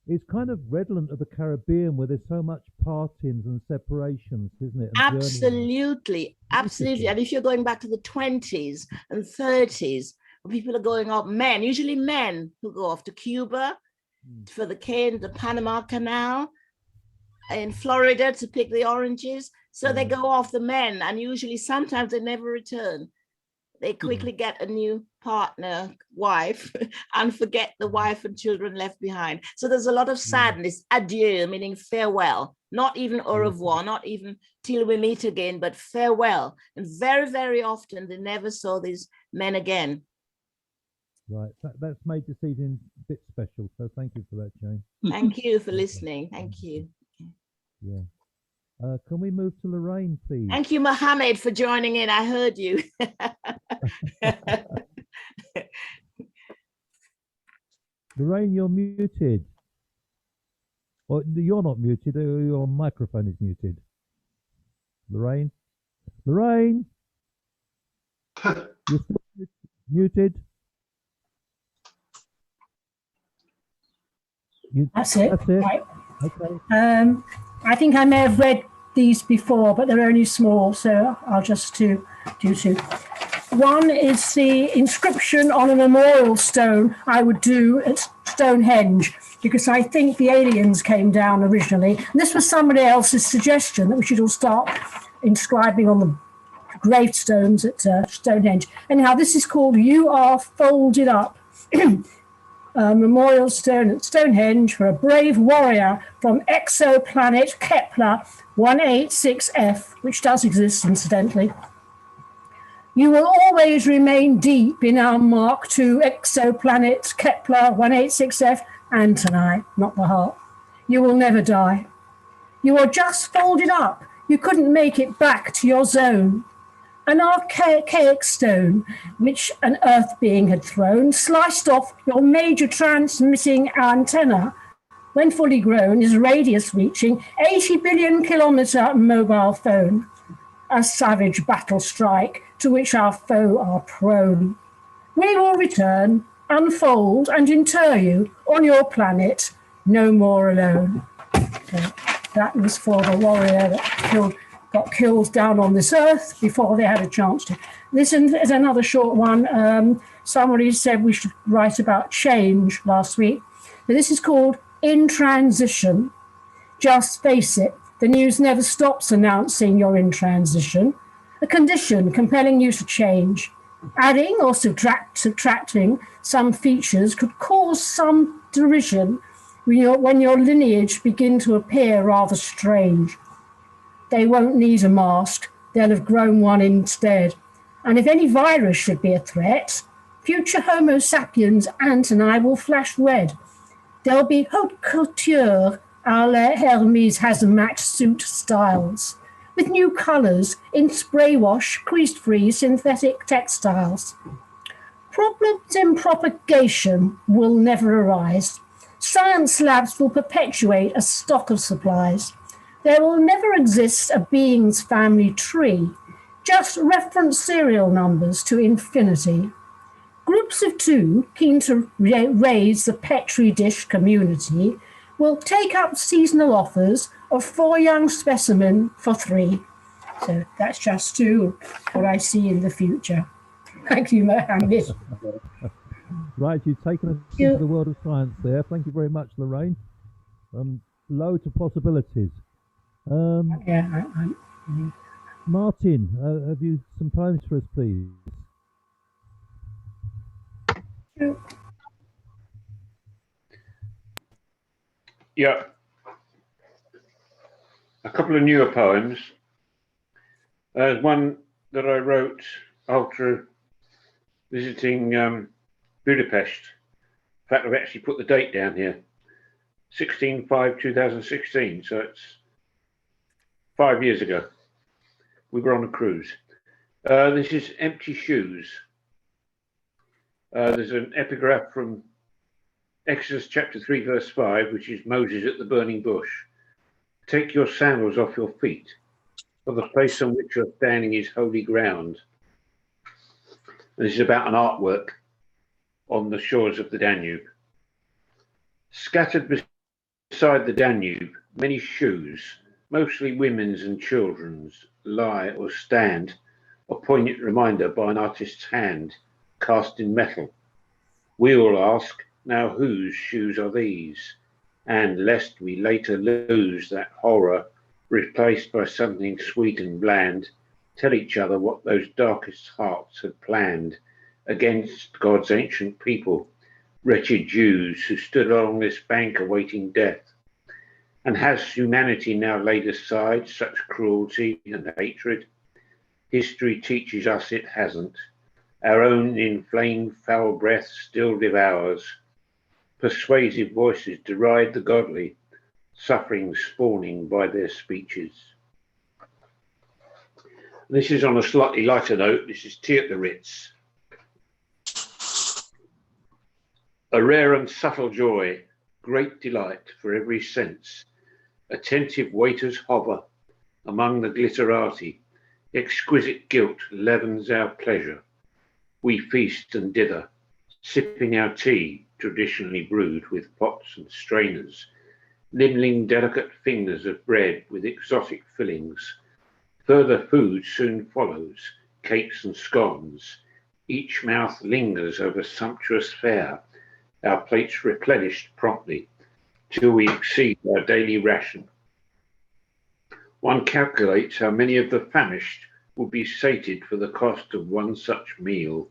It's kind of redolent of the Caribbean where there's so much partings and separations, isn't it? And Absolutely, absolutely. And if you're going back to the 20s and 30s, when people are going off, usually men who go off to Cuba for the Panama Canal, in Florida to pick the oranges. So they go off, the men, and usually sometimes they never return. They quickly get a new partner, wife, and forget the wife and children left behind. So there's a lot of sadness, adieu, meaning farewell, not even au revoir, not even till we meet again, but farewell. And very, very often they never saw these men again. Right, that's made this evening a bit special. So thank you for that, Jane. Thank you for listening. Thank you. Yeah. Can we move to Lorraine, please? Thank you, Mohammed, for joining in. I heard you. Lorraine, you're muted. Or you're not muted. Your microphone is muted. Lorraine? Lorraine? You're still muted. That's it. That's it. Right. Okay. I think I may have read these before, but they're only small, so I'll just do two. One is the inscription on a memorial stone I would do at Stonehenge, because I think the aliens came down originally. And this was somebody else's suggestion that we should all start inscribing on the gravestones at Stonehenge. Anyhow, this is called You Are Folded Up. Memorial stone at Stonehenge for a brave warrior from exoplanet Kepler 186f, which does exist incidentally. You will always remain deep in our Mark II exoplanet Kepler 186f Antennae, not the heart. You will never die. You are just folded up. You couldn't make it back to your zone. An archaic stone, which an earth being had thrown, sliced off your major transmitting antenna. When fully grown, is radius reaching 80 billion kilometre mobile phone. A savage battle strike to which our foe are prone. We will return, unfold and inter you on your planet, no more alone. So that was for the warrior that got killed down on this earth before they had a chance to. This is another short one. Somebody said we should write about change last week. But this is called In Transition. Just face it, the news never stops announcing you're in transition. A condition compelling you to change. Adding or subtracting some features could cause some derision when your lineage begin to appear rather strange. They won't need a mask, they'll have grown one instead. And if any virus should be a threat, future Homo sapiens antennae will flash red. There'll be haute couture a la Hermes hazmat suit styles, with new colours in spray wash, crease-free synthetic textiles. Problems in propagation will never arise. Science labs will perpetuate a stock of supplies. There will never exist a being's family tree, just reference serial numbers to infinity. Groups of two, keen to raise the Petri dish community, will take up seasonal offers of 4 young specimen for 3. So that's just to what I see in the future. Thank you, Mohammed. Right, you've taken us into the world of science there. Thank you very much, Lorraine. Loads of possibilities. Yeah, Martin, have you some poems for us, please? Yeah. A couple of newer poems. There's one that I wrote after visiting Budapest. In fact, I've actually put the date down here, 16/5/2016. So it's 5 years ago. We were on a cruise. This is Empty Shoes. There's an epigraph from Exodus chapter 3, verse 5, which is Moses at the burning bush. Take your sandals off your feet, for the place on which you're standing is holy ground. And this is about an artwork on the shores of the Danube. Scattered beside the Danube, many shoes, mostly women's and children's, lie or stand, a poignant reminder by an artist's hand, cast in metal. We all ask, now whose shoes are these? And lest we later lose that horror, replaced by something sweet and bland, tell each other what those darkest hearts had planned against God's ancient people, wretched Jews who stood along this bank awaiting death. And has humanity now laid aside such cruelty and hatred? History teaches us it hasn't. Our own inflamed foul breath still devours. Persuasive voices deride the godly, suffering spawning by their speeches. This is on a slightly lighter note. This is Tea at the Ritz. A rare and subtle joy, great delight for every sense. Attentive waiters hover among the glitterati. Exquisite guilt leavens our pleasure. We feast and dither, sipping our tea, traditionally brewed with pots and strainers, nibbling delicate fingers of bread with exotic fillings. Further food soon follows, cakes and scones. Each mouth lingers over sumptuous fare, our plates replenished promptly, till we exceed our daily ration. One calculates how many of the famished will be sated for the cost of one such meal.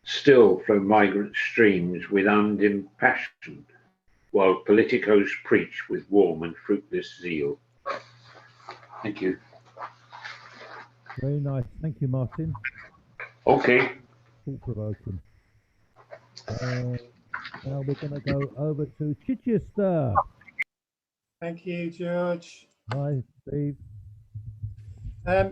Still flow migrant streams with undimmed passion, while politicos preach with warm and fruitless zeal. Thank you. Very nice. Thank you, Martin. Okay. Thought-provoking. Now we're going to go over to Chichester. Thank you, George. Hi, Steve.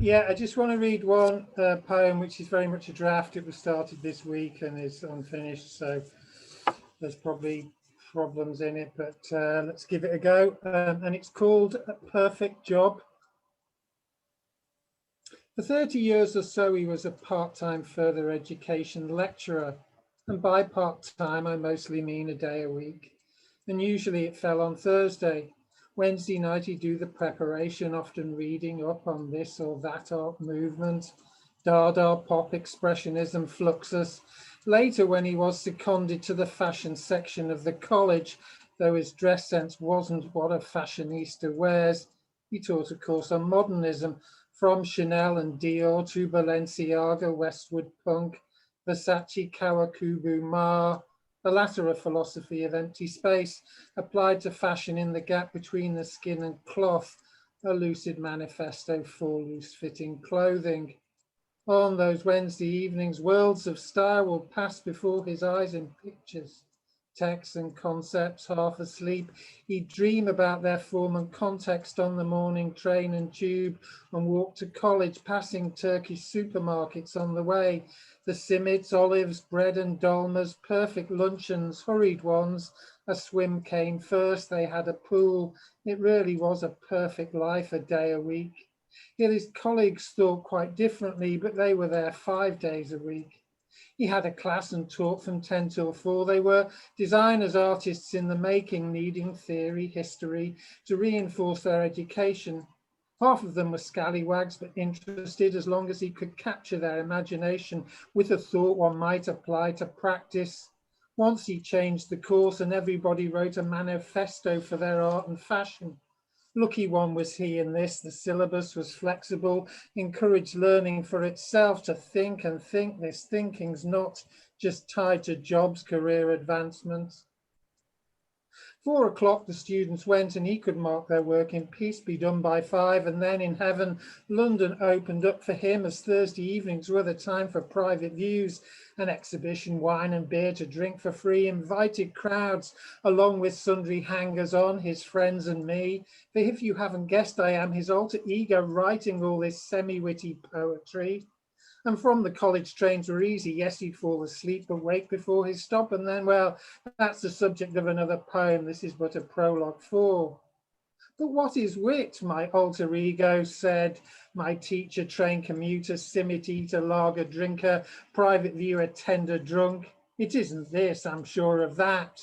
Yeah, I just want to read one poem, which is very much a draft. It was started this week and is unfinished, so there's probably problems in it, but let's give it a go. And it's called A Perfect Job. For 30 years or so, he was a part-time further education lecturer. And by part-time, I mostly mean a day a week. And usually it fell on Thursday. Wednesday night, he'd do the preparation, often reading up on this or that art movement, Dada, pop, expressionism, fluxus. Later, when he was seconded to the fashion section of the college, though his dress sense wasn't what a fashionista wears, he taught a course on modernism, from Chanel and Dior to Balenciaga, Westwood Punk, Versace, Kawakubo, Ma, the latter a philosophy of empty space, applied to fashion in the gap between the skin and cloth, a lucid manifesto for loose-fitting clothing. On those Wednesday evenings, worlds of style will pass before his eyes in pictures, texts and concepts. Half asleep, he'd dream about their form and context on the morning train and tube, and walk to college, passing Turkish supermarkets on the way. The Simids, olives, bread and dolmas, perfect luncheons, hurried ones. A swim came first, they had a pool. It really was a perfect life, a day a week. Yet his colleagues thought quite differently, but they were there 5 days a week. He had a class and taught from 10 till 4. They were designers, artists in the making, needing theory, history to reinforce their education. Half of them were scallywags, but interested as long as he could capture their imagination with a thought one might apply to practice. Once he changed the course and everybody wrote a manifesto for their art and fashion. Lucky one was he in this. The syllabus was flexible, encouraged learning for itself to think and think. This thinking's not just tied to jobs, career advancements. 4 o'clock the students went and he could mark their work in peace, be done by 5, and then in heaven London opened up for him as Thursday evenings were the time for private views, an exhibition, wine and beer to drink for free, invited crowds along with sundry hangers-on, his friends and me. For if you haven't guessed, I am his alter ego writing all this semi-witty poetry. And from the college trains were easy. Yes, he'd fall asleep, but wake before his stop. And then, well, that's the subject of another poem. This is but a prologue for. But what is wit? My alter ego said. My teacher, train commuter, simit eater, lager drinker, private viewer, tender drunk. It isn't this, I'm sure of that.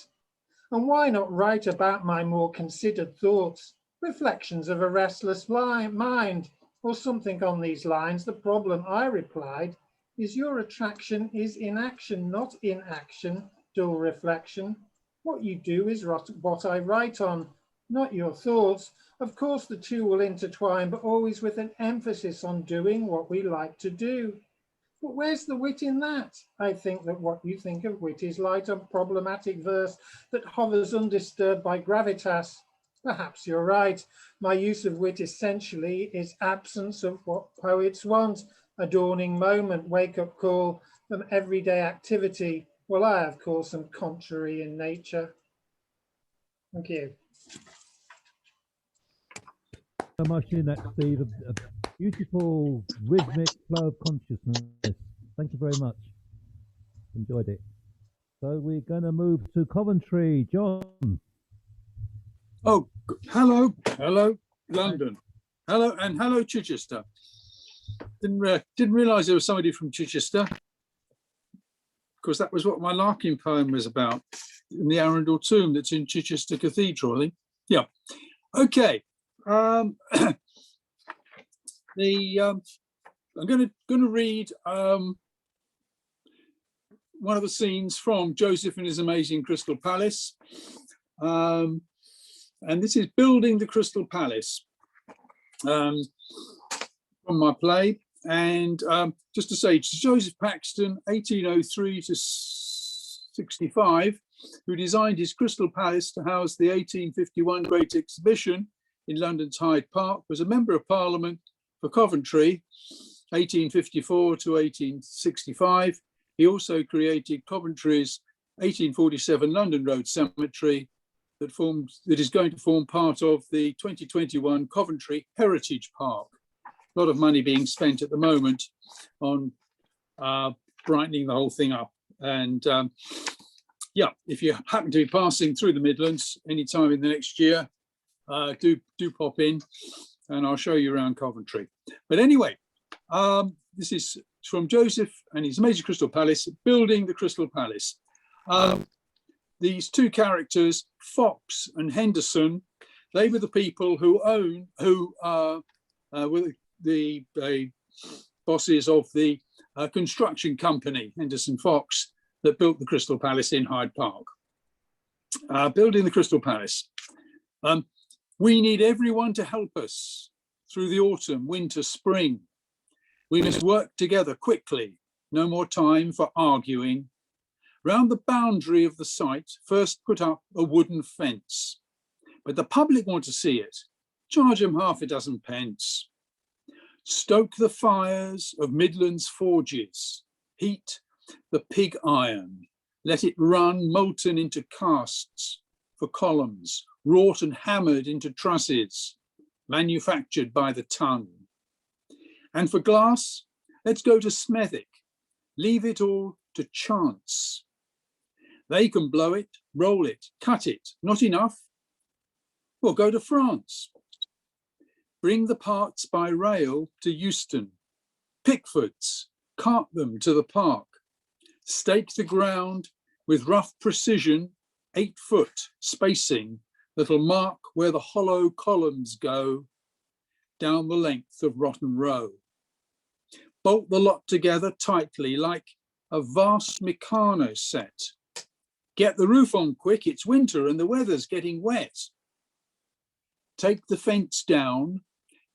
And why not write about my more considered thoughts, reflections of a restless mind? Or something on these lines. The problem, I replied, is your attraction is inaction, not inaction, dull reflection. What you do is what I write on, not your thoughts. Of course, the two will intertwine, but always with an emphasis on doing what we like to do. But where's the wit in that? I think that what you think of wit is light on problematic verse that hovers undisturbed by gravitas. Perhaps you're right. My use of wit essentially is absence of what poets want, a dawning moment, wake-up call from everyday activity. Well, I, of course, am contrary in nature. Thank you. So much in that, Steve. A beautiful rhythmic flow of consciousness. Thank you very much. Enjoyed it. So we're going to move to Coventry. John. Oh, hello, London. Hello, and hello, Chichester. Didn't realise there was somebody from Chichester, because that was what my Larkin poem was about in the Arundel tomb that's in Chichester Cathedral. I think. Yeah. Okay. I'm going to read one of the scenes from Joseph and His Amazing Crystal Palace. And this is Building the Crystal Palace from my play. And just to say, Joseph Paxton, 1803 to 65, who designed his Crystal Palace to house the 1851 Great Exhibition in London's Hyde Park, was a Member of Parliament for Coventry, 1854 to 1865. He also created Coventry's 1847 London Road Cemetery, that is going to form part of the 2021 Coventry Heritage Park. A lot of money being spent at the moment on brightening the whole thing up. And yeah, if you happen to be passing through the Midlands anytime in the next year, do pop in and I'll show you around Coventry. But anyway, this is from Joseph and His Amazing Crystal Palace, Building the Crystal Palace. These two characters, Fox and Henderson, they were the people who were the bosses of the construction company, Henderson Fox, that built the Crystal Palace in Hyde Park. Building the Crystal Palace. We need everyone to help us through the autumn, winter, spring. We must work together quickly, no more time for arguing. Round the boundary of the site, first put up a wooden fence. But the public want to see it. Charge them half a dozen pence. Stoke the fires of Midland's forges. Heat the pig iron. Let it run molten into casts for columns, wrought and hammered into trusses, manufactured by the ton. And for glass, let's go to Smethwick. Leave it all to chance. They can blow it, roll it, cut it. Not enough? Well, go to France. Bring the parts by rail to Euston. Pickfords, cart them to the park. Stake the ground with rough precision, 8-foot spacing that'll mark where the hollow columns go. down the length of Rotten Row. Bolt the lot together tightly like a vast Meccano set. Get the roof on quick, it's winter and the weather's getting wet. Take the fence down,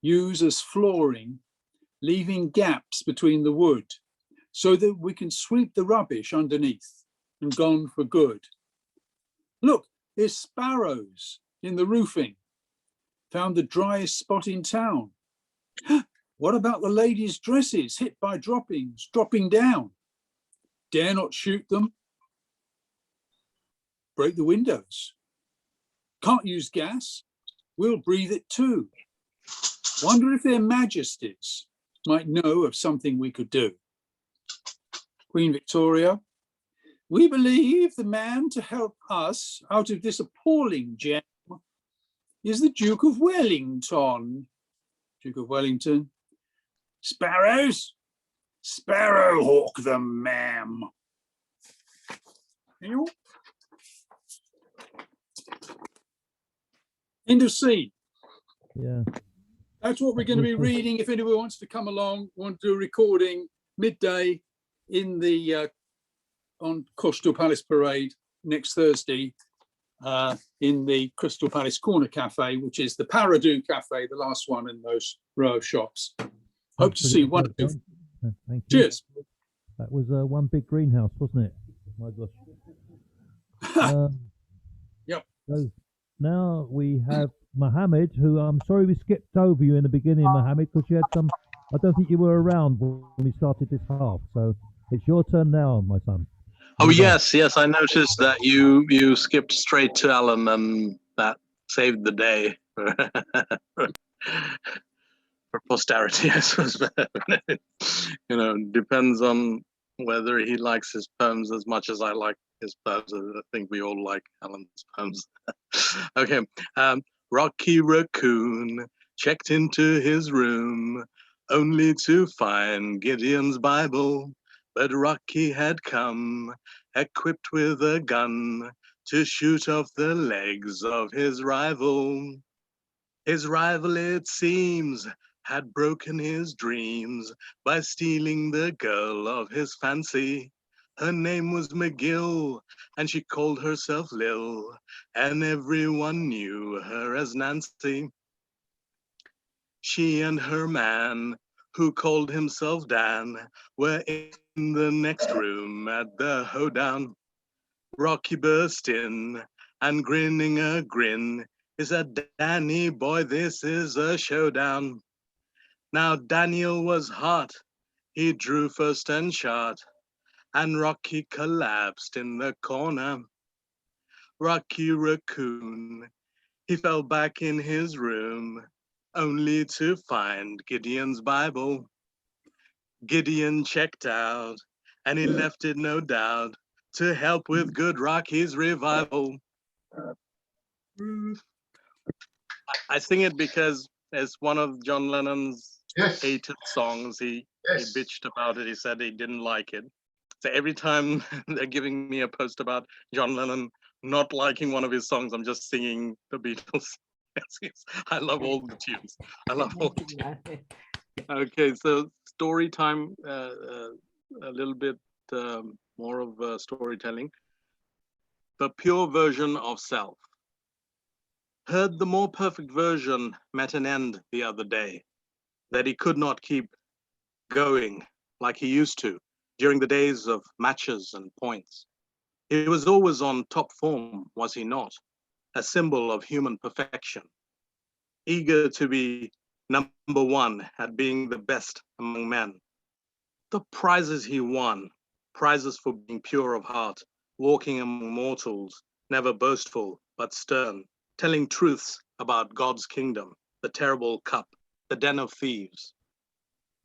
use as flooring, leaving gaps between the wood so that we can sweep the rubbish underneath and gone for good. Look, there's sparrows in the roofing. Found the driest spot in town. What about the ladies' dresses hit by droppings, dropping down? Dare not shoot them. Break the windows. Can't use gas. We'll breathe it too. Wonder if their majesties might know of something we could do. Queen Victoria, we believe the man to help us out of this appalling jam is the Duke of Wellington. Duke of Wellington. Sparrows, Sparrowhawk them, ma'am. End of scene. Yeah. That's what we're going to be reading. If anyone wants to come along, want to do a recording midday in the on Crystal Palace Parade next Thursday in the Crystal Palace Corner Cafe, which is the Paradou Cafe, the last one in those row of shops. Hope to see one. Thank you. Cheers. That was one big greenhouse, wasn't it? My gosh. Yep. So now we have Mohammed, who I'm sorry we skipped over you in the beginning, Mohammed, because you had some. I don't think you were around when we started this half. So it's your turn now, my son. Oh yes, I noticed that you skipped straight to Alan, and that saved the day for posterity, I suppose. Depends on whether he likes his poems as much as I like his poems. I think we all like Alan's poems. Okay, Rocky Raccoon checked into his room only to find Gideon's Bible. But Rocky had come, equipped with a gun, to shoot off the legs of his rival. His rival, it seems, had broken his dreams by stealing the girl of his fancy. Her name was McGill, and she called herself Lil, and everyone knew her as Nancy. She and her man, who called himself Dan, were in the next room at the hoedown. Rocky burst in, and grinning a grin, he said, "Danny boy, this is a showdown." Now Daniel was hot, he drew first and shot, and Rocky collapsed in the corner. Rocky Raccoon, he fell back in his room, only to find Gideon's Bible. Gideon checked out, and he left it no doubt to help with good Rocky's revival. I sing it because it's one of John Lennon's hated songs. He bitched about it. He said he didn't like it. So every time they're giving me a post about John Lennon not liking one of his songs, I'm just singing the Beatles. Yes. I love all the tunes. I love all the tunes. Okay, so story time, a little bit more of storytelling. The pure version of self. Heard the more perfect version met an end the other day, that he could not keep going like he used to during the days of matches and points. He was always on top form, was he not? A symbol of human perfection, eager to be number one at being the best among men. The prizes he won, prizes for being pure of heart, walking among mortals, never boastful but stern, telling truths about God's kingdom, the terrible cup, the den of thieves.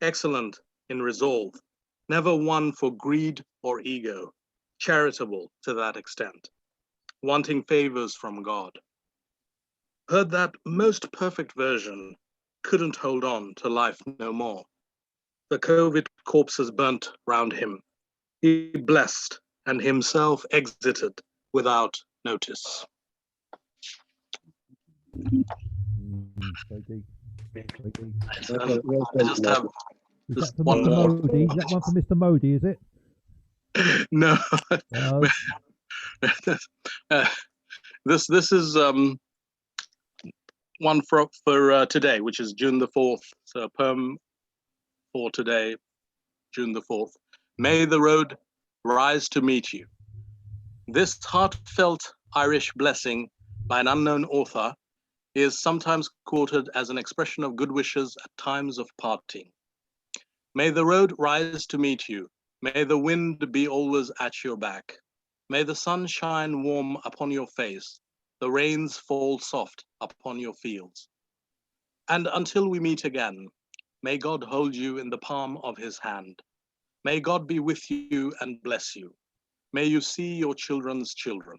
Excellent in resolve, never one for greed or ego, charitable to that extent, wanting favors from God. Heard that most perfect version couldn't hold on to life no more. The COVID corpses burnt round him. He blessed and himself exited without notice. I just have Is this that for one Mr. more. Modi? Is that one for Mr. Modi, is it? No. No. This is one for today, which is June the 4th. So a poem for today, June the 4th. May the road rise to meet you. This heartfelt Irish blessing by an unknown author is sometimes quoted as an expression of good wishes at times of parting. May the road rise to meet you. May the wind be always at your back. May the sun shine warm upon your face. The rains fall soft upon your fields. And until we meet again, may God hold you in the palm of his hand. May God be with you and bless you. May you see your children's children.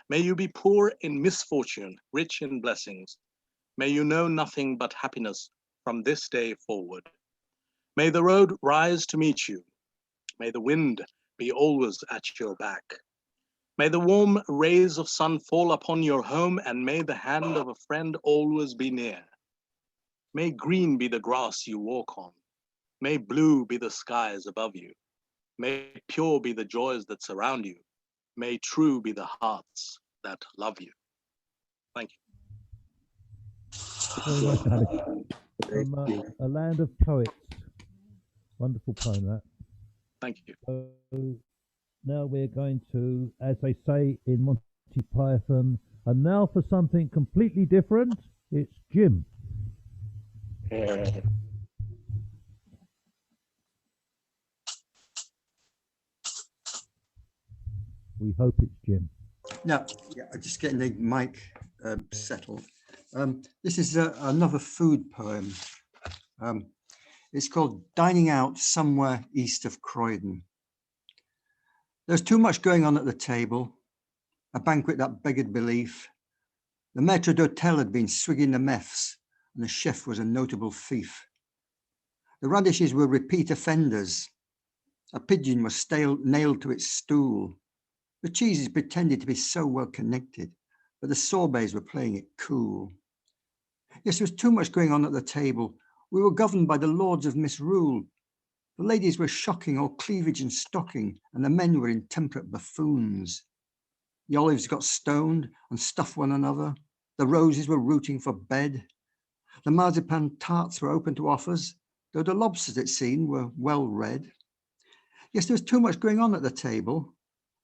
May you be poor in misfortune, rich in blessings. May you know nothing but happiness from this day forward. May the road rise to meet you. May the wind be always at your back. May the warm rays of sun fall upon your home, and may the hand of a friend always be near. May green be the grass you walk on. May blue be the skies above you. May pure be the joys that surround you. May true be the hearts that love you. Thank you. Very nice to have it. From A Land of Poets. Wonderful poem, that. Thank you. So now we're going to, as they say in Monty Python, and now for something completely different, it's Jim. We hope it's Jim. No, yeah, I'm just getting the mic settled. This is another food poem. It's called Dining Out Somewhere East of Croydon. There's too much going on at the table, a banquet that beggared belief. The maître d'hôtel had been swigging the meths, and the chef was a notable thief. The radishes were repeat offenders. A pigeon was nailed to its stool. The cheeses pretended to be so well connected, but the sorbets were playing it cool. Yes, there was too much going on at the table. We were governed by the lords of misrule. The ladies were shocking, all cleavage and stocking, and the men were intemperate buffoons. The olives got stoned and stuffed one another. The roses were rooting for bed. The marzipan tarts were open to offers, though the lobsters, it seemed, were well read. Yes, there was too much going on at the table.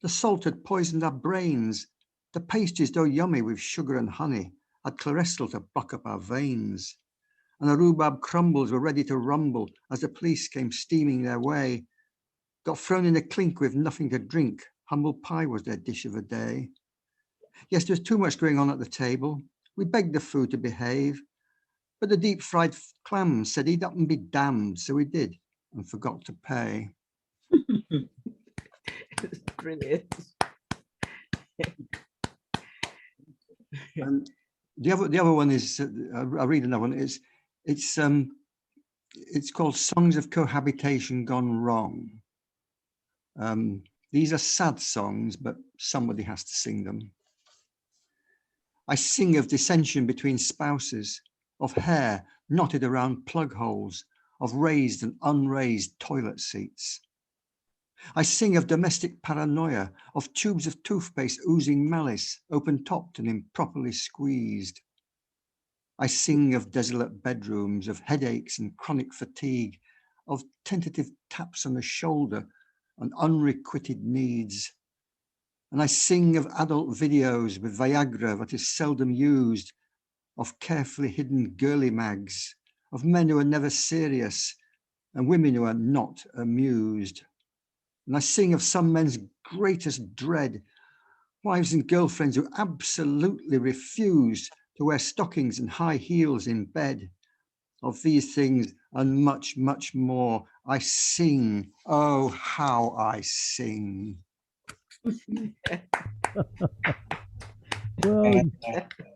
The salt had poisoned our brains. The pastries, though yummy with sugar and honey, had cholesterol to block up our veins. And the rhubarb crumbles were ready to rumble as the police came steaming their way. Got thrown in a clink with nothing to drink. Humble pie was their dish of the day. Yes, there was too much going on at the table. We begged the food to behave, but the deep fried clams said he'd up and be damned, so we did and forgot to pay. Brilliant. And the other one is I'll read another one. It's called Songs of Cohabitation Gone Wrong. These are sad songs, but somebody has to sing them. I sing of dissension between spouses, of hair knotted around plug holes, of raised and unraised toilet seats. I sing of domestic paranoia, of tubes of toothpaste oozing malice, open-topped and improperly squeezed. I sing of desolate bedrooms, of headaches and chronic fatigue, of tentative taps on the shoulder and unrequited needs. And I sing of adult videos with Viagra that is seldom used, of carefully hidden girly mags, of men who are never serious and women who are not amused. And I sing of some men's greatest dread, wives and girlfriends who absolutely refuse to wear stockings and high heels in bed. Of these things and much, much more, I sing. Oh, how I sing. Well,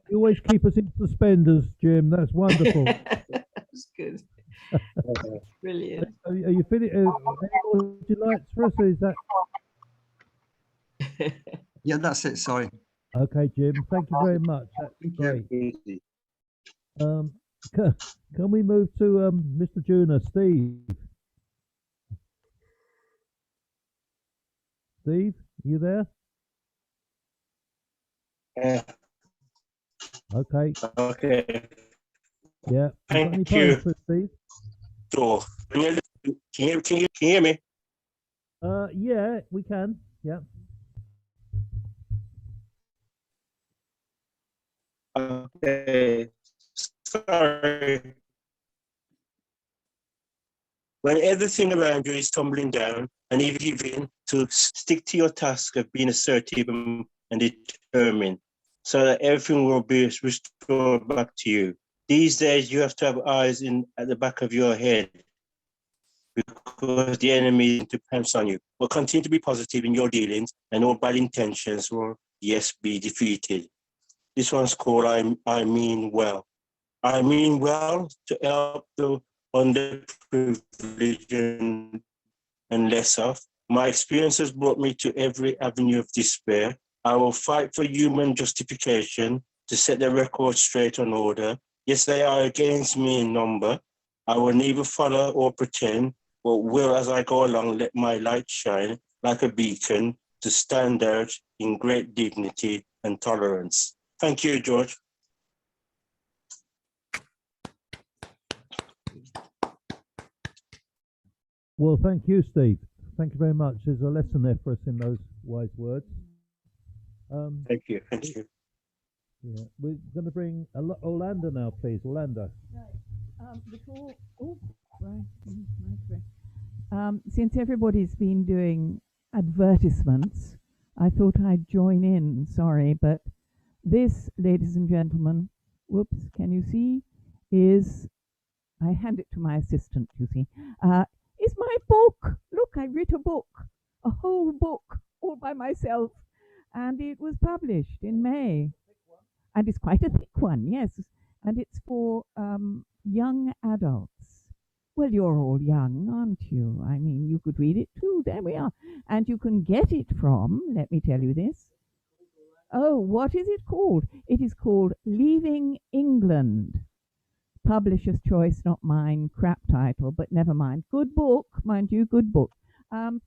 you always keep us in suspenders, Jim. That's wonderful. That's good. Brilliant. Are you finished? Would you like for us? Is that? Yeah, that's it. Sorry. Okay, Jim. Thank you very much. That's great. Can we move to Mr. Juna, Steve? Steve, you there? Yeah. Okay. Okay. Yeah. You got any Thank poems you. for Steve? Sure. Can you hear me? Yeah, we can. Yeah. Okay. Sorry. When everything around you is tumbling down and you give in, to stick to your task of being assertive and determined so that everything will be restored back to you. These days, you have to have eyes at the back of your head because the enemy is to pounce on you. But continue to be positive in your dealings and all bad intentions will, yes, be defeated. This one's called I Mean Well. I mean well to help the underprivileged and less off. My experience has brought me to every avenue of despair. I will fight for human justification to set the record straight on order. Yes, they are against me in number. I will neither follow or pretend, but will, as I go along, let my light shine like a beacon to stand out in great dignity and tolerance. Thank you, George. Well, thank you, Steve. Thank you very much. There's a lesson there for us in those wise words. Thank you. Thank you. Yeah, we're going to bring Orlando now, please. Orlando. Since everybody's been doing advertisements, I thought I'd join in. Sorry, but this, ladies and gentlemen, whoops, can you see? Is I hand it to my assistant. You see, is my book. Look, I wrote a book, a whole book, all by myself, and it was published in May. And it's quite a thick one, yes. And it's for young adults. Well, you're all young, aren't you? I mean, you could read it too. There we are. And you can get it from, let me tell you this. Oh, what is it called? It is called Leaving England. Publisher's choice, not mine. Crap title, but never mind. Good book, mind you, good book. You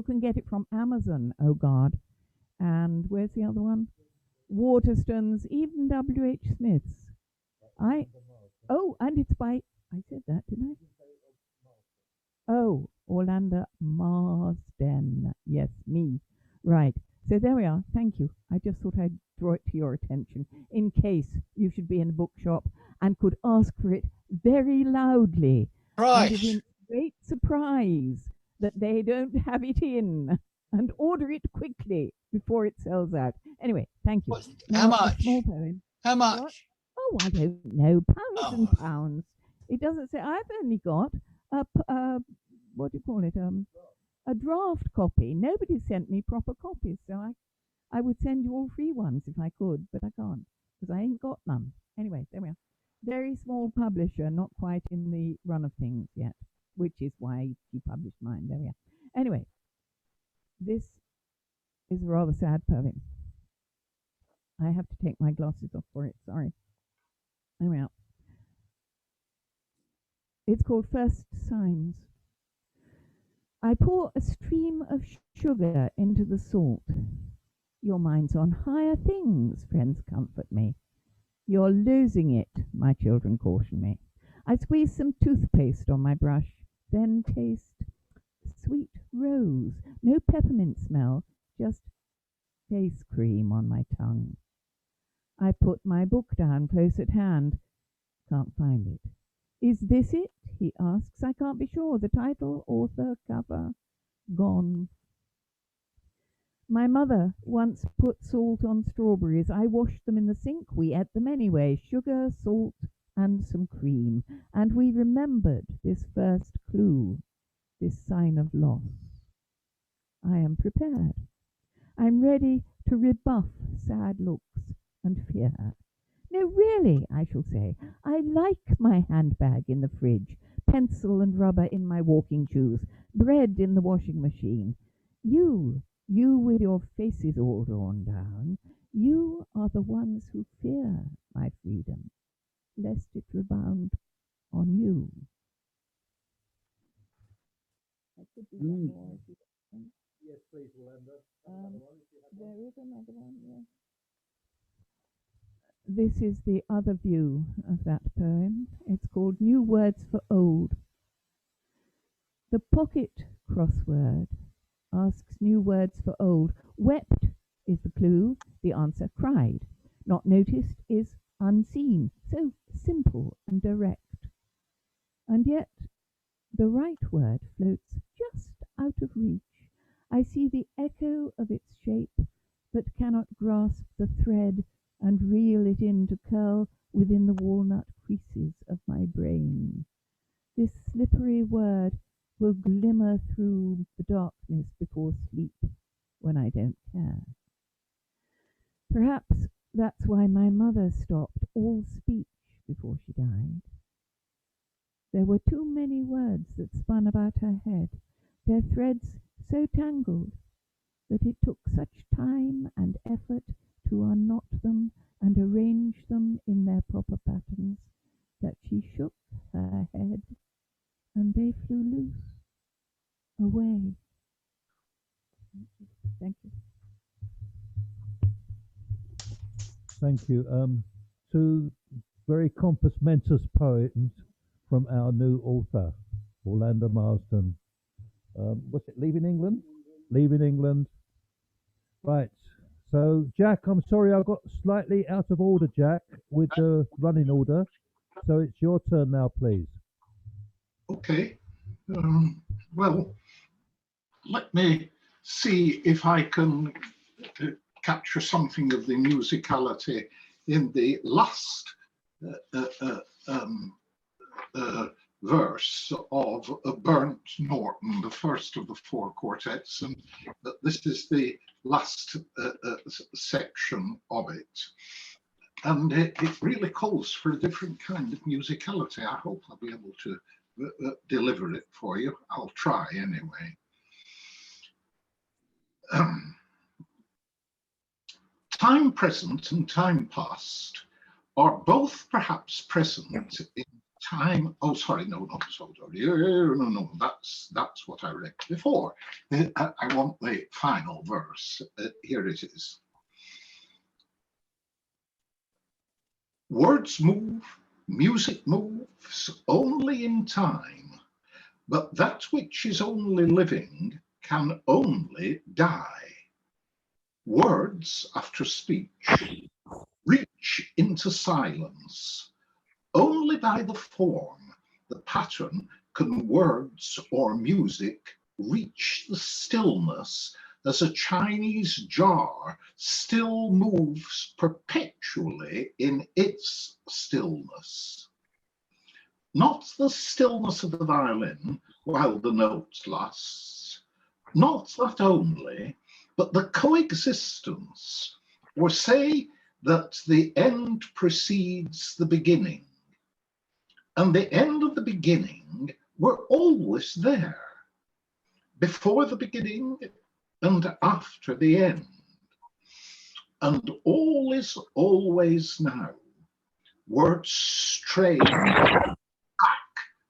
can get it from Amazon, oh God. And where's the other one? Waterstones, even W.H. Smith's. And it's by, I said that, didn't I? Oh, Orlando Marsden. Yes, me. Right. So there we are. Thank you. I just thought I'd draw it to your attention in case you should be in a bookshop and could ask for it very loudly. Right. And in great surprise that they don't have it in, and order it quickly before it sells out. Anyway, thank you. How Now, a much? small poem. How much? What? Oh, I don't know. Pounds and pounds. It doesn't say. I've only got what do you call it? A draft copy. Nobody sent me proper copies, so I would send you all free ones if I could, but I can't because I ain't got none. Anyway, there we are. Very small publisher, not quite in the run of things yet, which is why she published mine. There we are. Anyway, this is a rather sad poem. I have to take my glasses off for it. Sorry. There we are. It's called First Signs. I pour a stream of sugar into the salt. Your mind's on higher things, friends comfort me. You're losing it, my children caution me. I squeeze some toothpaste on my brush, then taste sweet rose, no peppermint smell, just face cream on my tongue. I put my book down close at hand. Can't find it. Is this it? He asks. I can't be sure. The title, author, cover, gone. My mother once put salt on strawberries. I washed them in the sink. We ate them anyway. Sugar, salt, and some cream. And we remembered this first clue, this sign of loss. I am prepared. I'm ready to rebuff sad looks and fear. No, really, I shall say, I like my handbag in the fridge, pencil and rubber in my walking shoes, bread in the washing machine. You with your faces all drawn down, you are the ones who fear my freedom, lest it rebound on you. I could do one more if you want. Yes, please, Wanda. There is another one, yes. This is the other view of that poem. It's called New Words for Old. The pocket crossword asks new words for old. Wept is the clue, the answer cried. Not noticed is unseen, so simple and direct. And yet the right word floats just out of reach. I see the echo of its shape, but cannot grasp the thread and reel it in to curl within the walnut creases of my brain. This slippery word will glimmer through the darkness before sleep when I don't care. Perhaps that's why my mother stopped all speech before she died. There were too many words that spun about her head, their threads so tangled that it took such time and effort to unknot them and arrange them in their proper patterns that she shook her head and they flew loose away. Thank you. Thank you. Two very compos mentis poems from our new author, Orlando Marsden. What's it, Leaving England? Leaving England. Right. So, Jack, I'm sorry I got slightly out of order, Jack, with the running order. So it's your turn now, please. Okay. Well, let me see if I can capture something of the musicality in the last verse of Burnt Norton, the first of the four quartets, and this is the last section of it. And it really calls for a different kind of musicality. I hope I'll be able to deliver it for you. I'll try anyway. Time present and time past are both perhaps present in time. Oh, sorry, no, that's what I read before. I want the final verse. Here it is. Words move, music moves only in time, but that which is only living can only die. Words, after speech, reach into silence. Only by the form, the pattern, can words or music reach the stillness as a Chinese jar still moves perpetually in its stillness. Not the stillness of the violin while the note lasts, not that only, but the coexistence, or say that the end precedes the beginning, and the end of the beginning were always there, before the beginning and after the end. And all is always now. Words stray back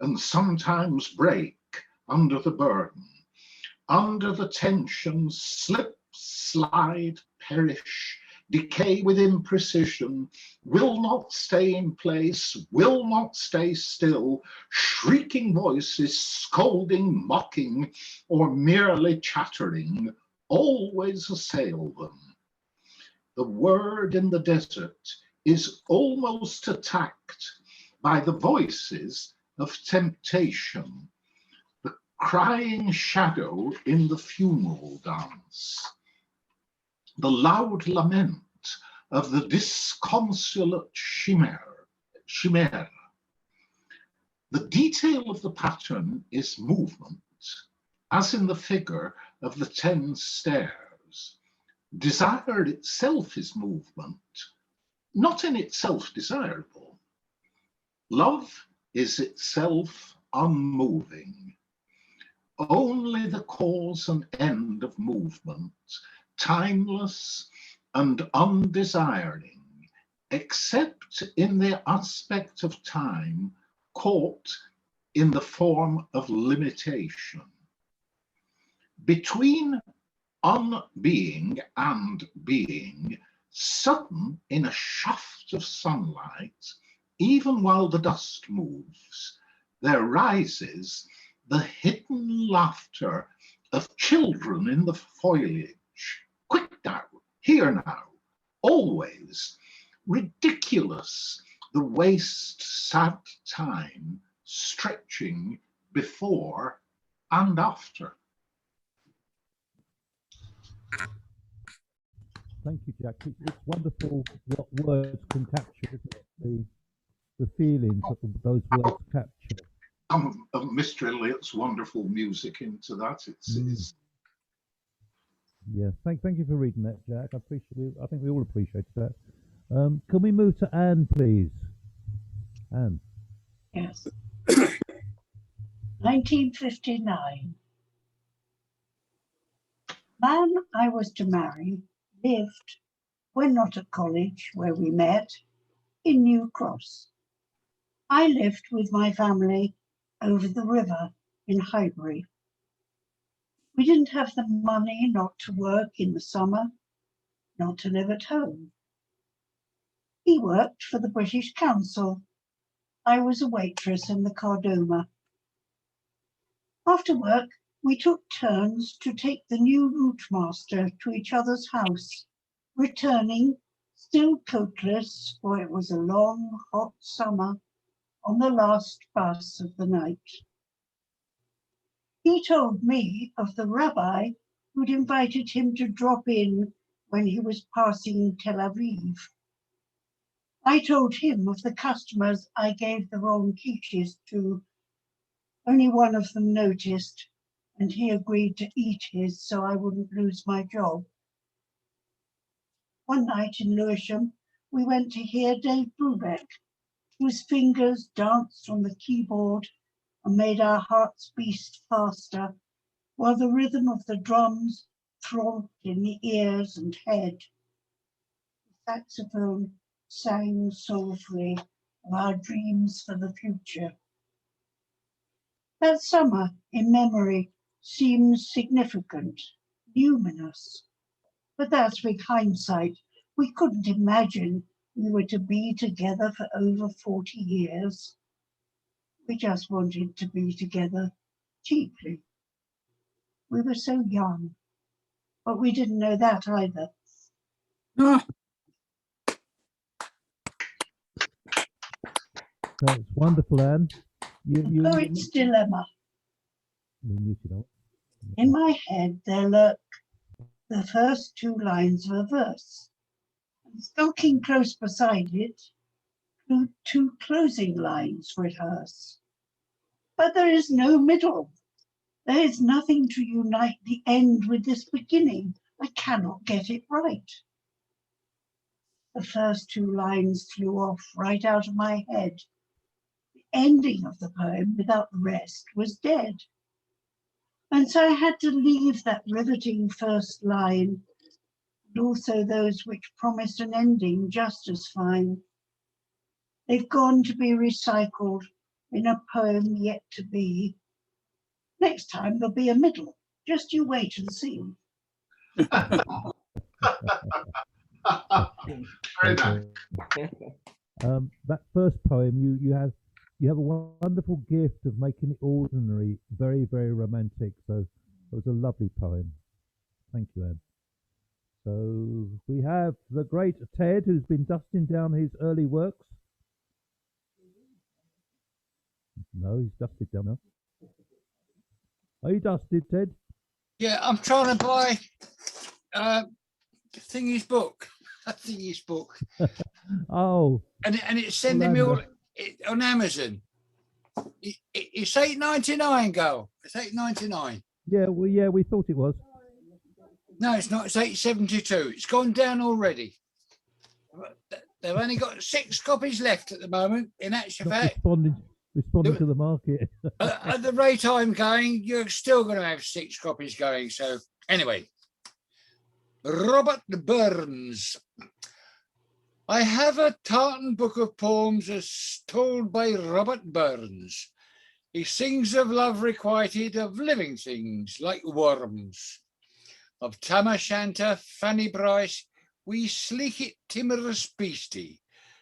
and sometimes break under the burden, under the tension, slip, slide, perish, decay with imprecision, will not stay in place, will not stay still, shrieking voices, scolding, mocking, or merely chattering, always assail them. The word in the desert is almost attacked by the voices of temptation, the crying shadow in the funeral dance, the loud lament of the disconsolate chimera. The detail of the pattern is movement, as in the figure of the 10 stairs. Desire itself is movement, not in itself desirable. Love is itself unmoving. Only the cause and end of movement, timeless and undesiring, except in the aspect of time caught in the form of limitation. Between unbeing and being, sudden in a shaft of sunlight, even while the dust moves, there rises the hidden laughter of children in the foliage. Quick now, here now, always, ridiculous, the waste sad time stretching before and after. Thank you, Jack. It's wonderful what words can capture, isn't it? The feelings that those words capture. Mr. Elliott's wonderful music into that. It's Yeah, thank you for reading that, Jack. I appreciate. I think we all appreciate that. Can we move to Anne, please? Anne. Yes. 1959. Man I was to marry lived, when not at college where we met, in New Cross. I lived with my family over the river in Highbury. We didn't have the money not to work in the summer, not to live at home. He worked for the British Council. I was a waitress in the Cardoma. After work, we took turns to take the new route master to each other's house, returning still coatless, for it was a long, hot summer, on the last bus of the night. He told me of the rabbi who'd invited him to drop in when he was passing Tel Aviv. I told him of the customers I gave the wrong quiches to. Only one of them noticed, and he agreed to eat his so I wouldn't lose my job. One night in Lewisham, we went to hear Dave Brubeck, whose fingers danced on the keyboard and made our hearts beat faster, while the rhythm of the drums throbbed in the ears and head. The saxophone sang soulfully of our dreams for the future. That summer, in memory, seems significant, luminous. But that's with hindsight. We couldn't imagine we were to be together for over 40 years. We just wanted to be together cheaply. We were so young, but we didn't know that either. That's wonderful, Anne. Poet's dilemma. In my head, there lurk the first two lines of a verse. And skulking close beside it, two closing lines rehearse. But there is no middle. There is nothing to unite the end with this beginning. I cannot get it right. The first two lines flew off right out of my head. The ending of the poem, without the rest, was dead. And so I had to leave that riveting first line, and also those which promised an ending just as fine. They've gone to be recycled in a poem yet to be. Next time there'll be a middle. Just you wait and see. Very nice. That first poem, you have a wonderful gift of making it ordinary, very, very romantic. So it was a lovely poem. Thank you, Anne. So we have the great Ted, who's been dusting down his early works. No, he's dusted down now. Are you dusted, Ted? Yeah, I'm trying to buy Thingy's book. Thingy's book. Oh. And it's sending me all on Amazon. It's $8.99, girl. It's $8.99. Yeah, we thought it was. No, it's not. It's $8.72. It's gone down already. They've only got 6 copies left at the moment. In actual fact, responding to the market. at the rate I'm going, you're still going to have 6 copies going. So anyway, Robert Burns. I have a tartan book of poems as told by Robert Burns. He sings of love requited, of living things like worms, of Tam O'Shanter, Fanny Bryce, we sleek it timorous beastie,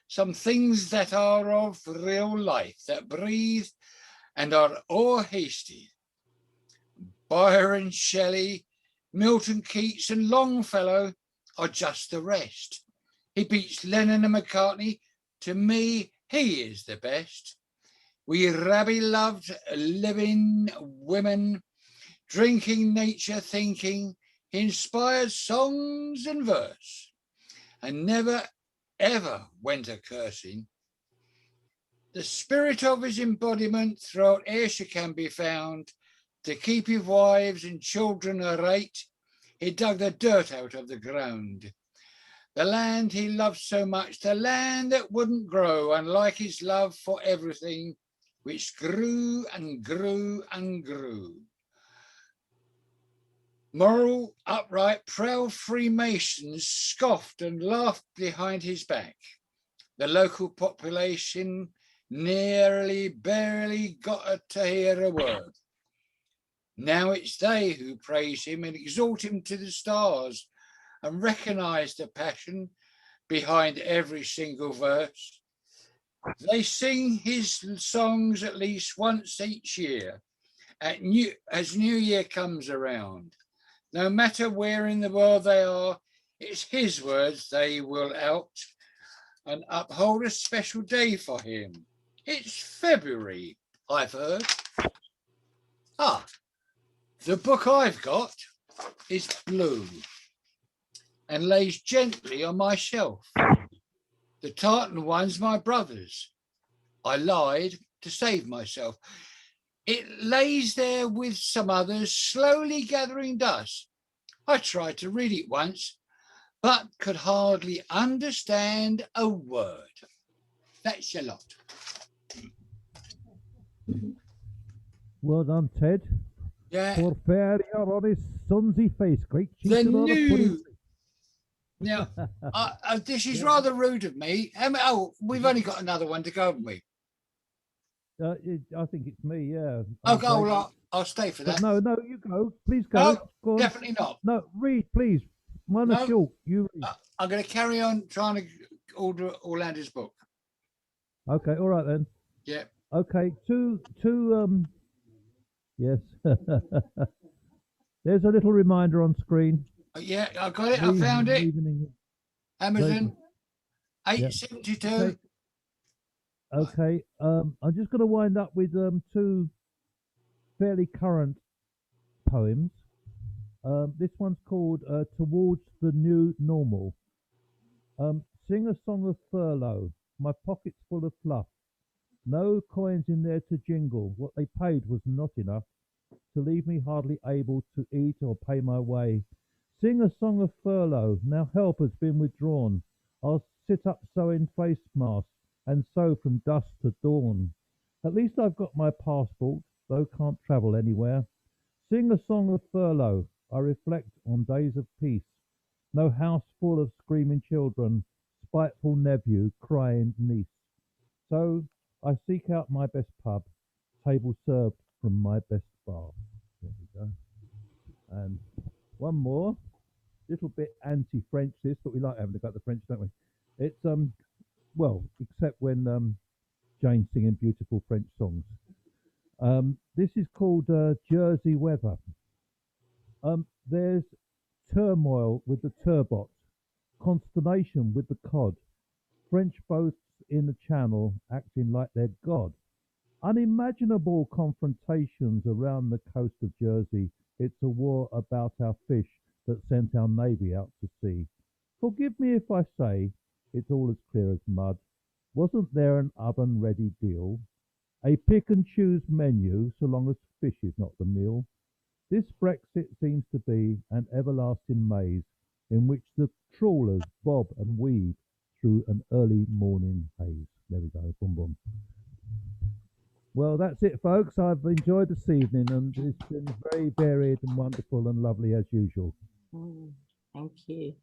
some things that are of real life, that breathe and are o'er hasty. Byron, Shelley, Milton Keats and Longfellow are just the rest. He beats Lennon and McCartney. To me, he is the best. We rabby loved living women, drinking nature, thinking, inspired songs and verse, and never ever went a cursing. The spirit of his embodiment throughout Ayrshire can be found. To keep his wives and children aright, he dug the dirt out of the ground. The land he loved so much, the land that wouldn't grow, unlike his love for everything, which grew and grew and grew. Moral, upright, proud Freemasons scoffed and laughed behind his back. The local population nearly barely got to hear a word. Now it's they who praise him and exalt him to the stars and recognise the passion behind every single verse. They sing his songs at least once each year as New Year comes around. No matter where in the world they are, it's his words they will out and uphold a special day for him. It's February, I've heard. Ah, the book I've got is blue and lays gently on my shelf. The tartan one's my brother's. I lied to save myself. It lays there with some others, slowly gathering dust. I tried to read it once, but could hardly understand a word. That's a lot. Well done, Ted. Yeah. For fair on his sonsy face. Great cheek. The new. Now, this is rather rude of me. We've only got another one to go, haven't we? I think it's me, yeah. Okay, well, I'll stay for that. No, you go. Please go. Go on. Definitely not. No, read, please. Mine is short. You read. I'm going to carry on trying to order Orlando's book. Okay, all right then. Yeah. Okay, yes. There's a little reminder on screen. Yeah, I got it. I found it. Amazon 872. Okay. I'm just going to wind up with two fairly current poems. This one's called Towards the New Normal. Sing a song of furlough, my pockets full of fluff. No coins in there to jingle. What they paid was not enough to leave me hardly able to eat or pay my way. Sing a song of furlough. Now help has been withdrawn. I'll sit up sewing face masks and sew from dusk to dawn. At least I've got my passport, though can't travel anywhere. Sing a song of furlough. I reflect on days of peace. No house full of screaming children, spiteful nephew, crying niece. So I seek out my best pub, table served from my best bar. There we go. And one more, little bit anti-French this, but we like having to go to the French, don't we? It's well, except when Jane's singing beautiful French songs. This is called Jersey Weather. There's turmoil with the turbot, consternation with the cod, French boats in the channel acting like they're God. Unimaginable confrontations around the coast of Jersey. It's a war about our fish that sent our navy out to sea. Forgive me if I say it's all as clear as mud. Wasn't there an oven-ready deal? A pick-and-choose menu so long as fish is not the meal. This Brexit seems to be an everlasting maze in which the trawlers bob and weave through an early morning haze. There we go, boom, boom. Well, that's it, folks. I've enjoyed this evening, and it's been very varied and wonderful and lovely as usual. Thank you.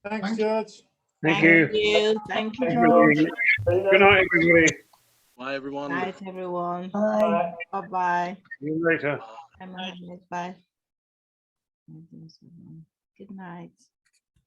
Thanks, George. Thank you. Thank you, Thank George. you. Good night, everybody. Bye, everyone. Night, everyone. Bye. Bye-bye. See you later. Bye. Good night.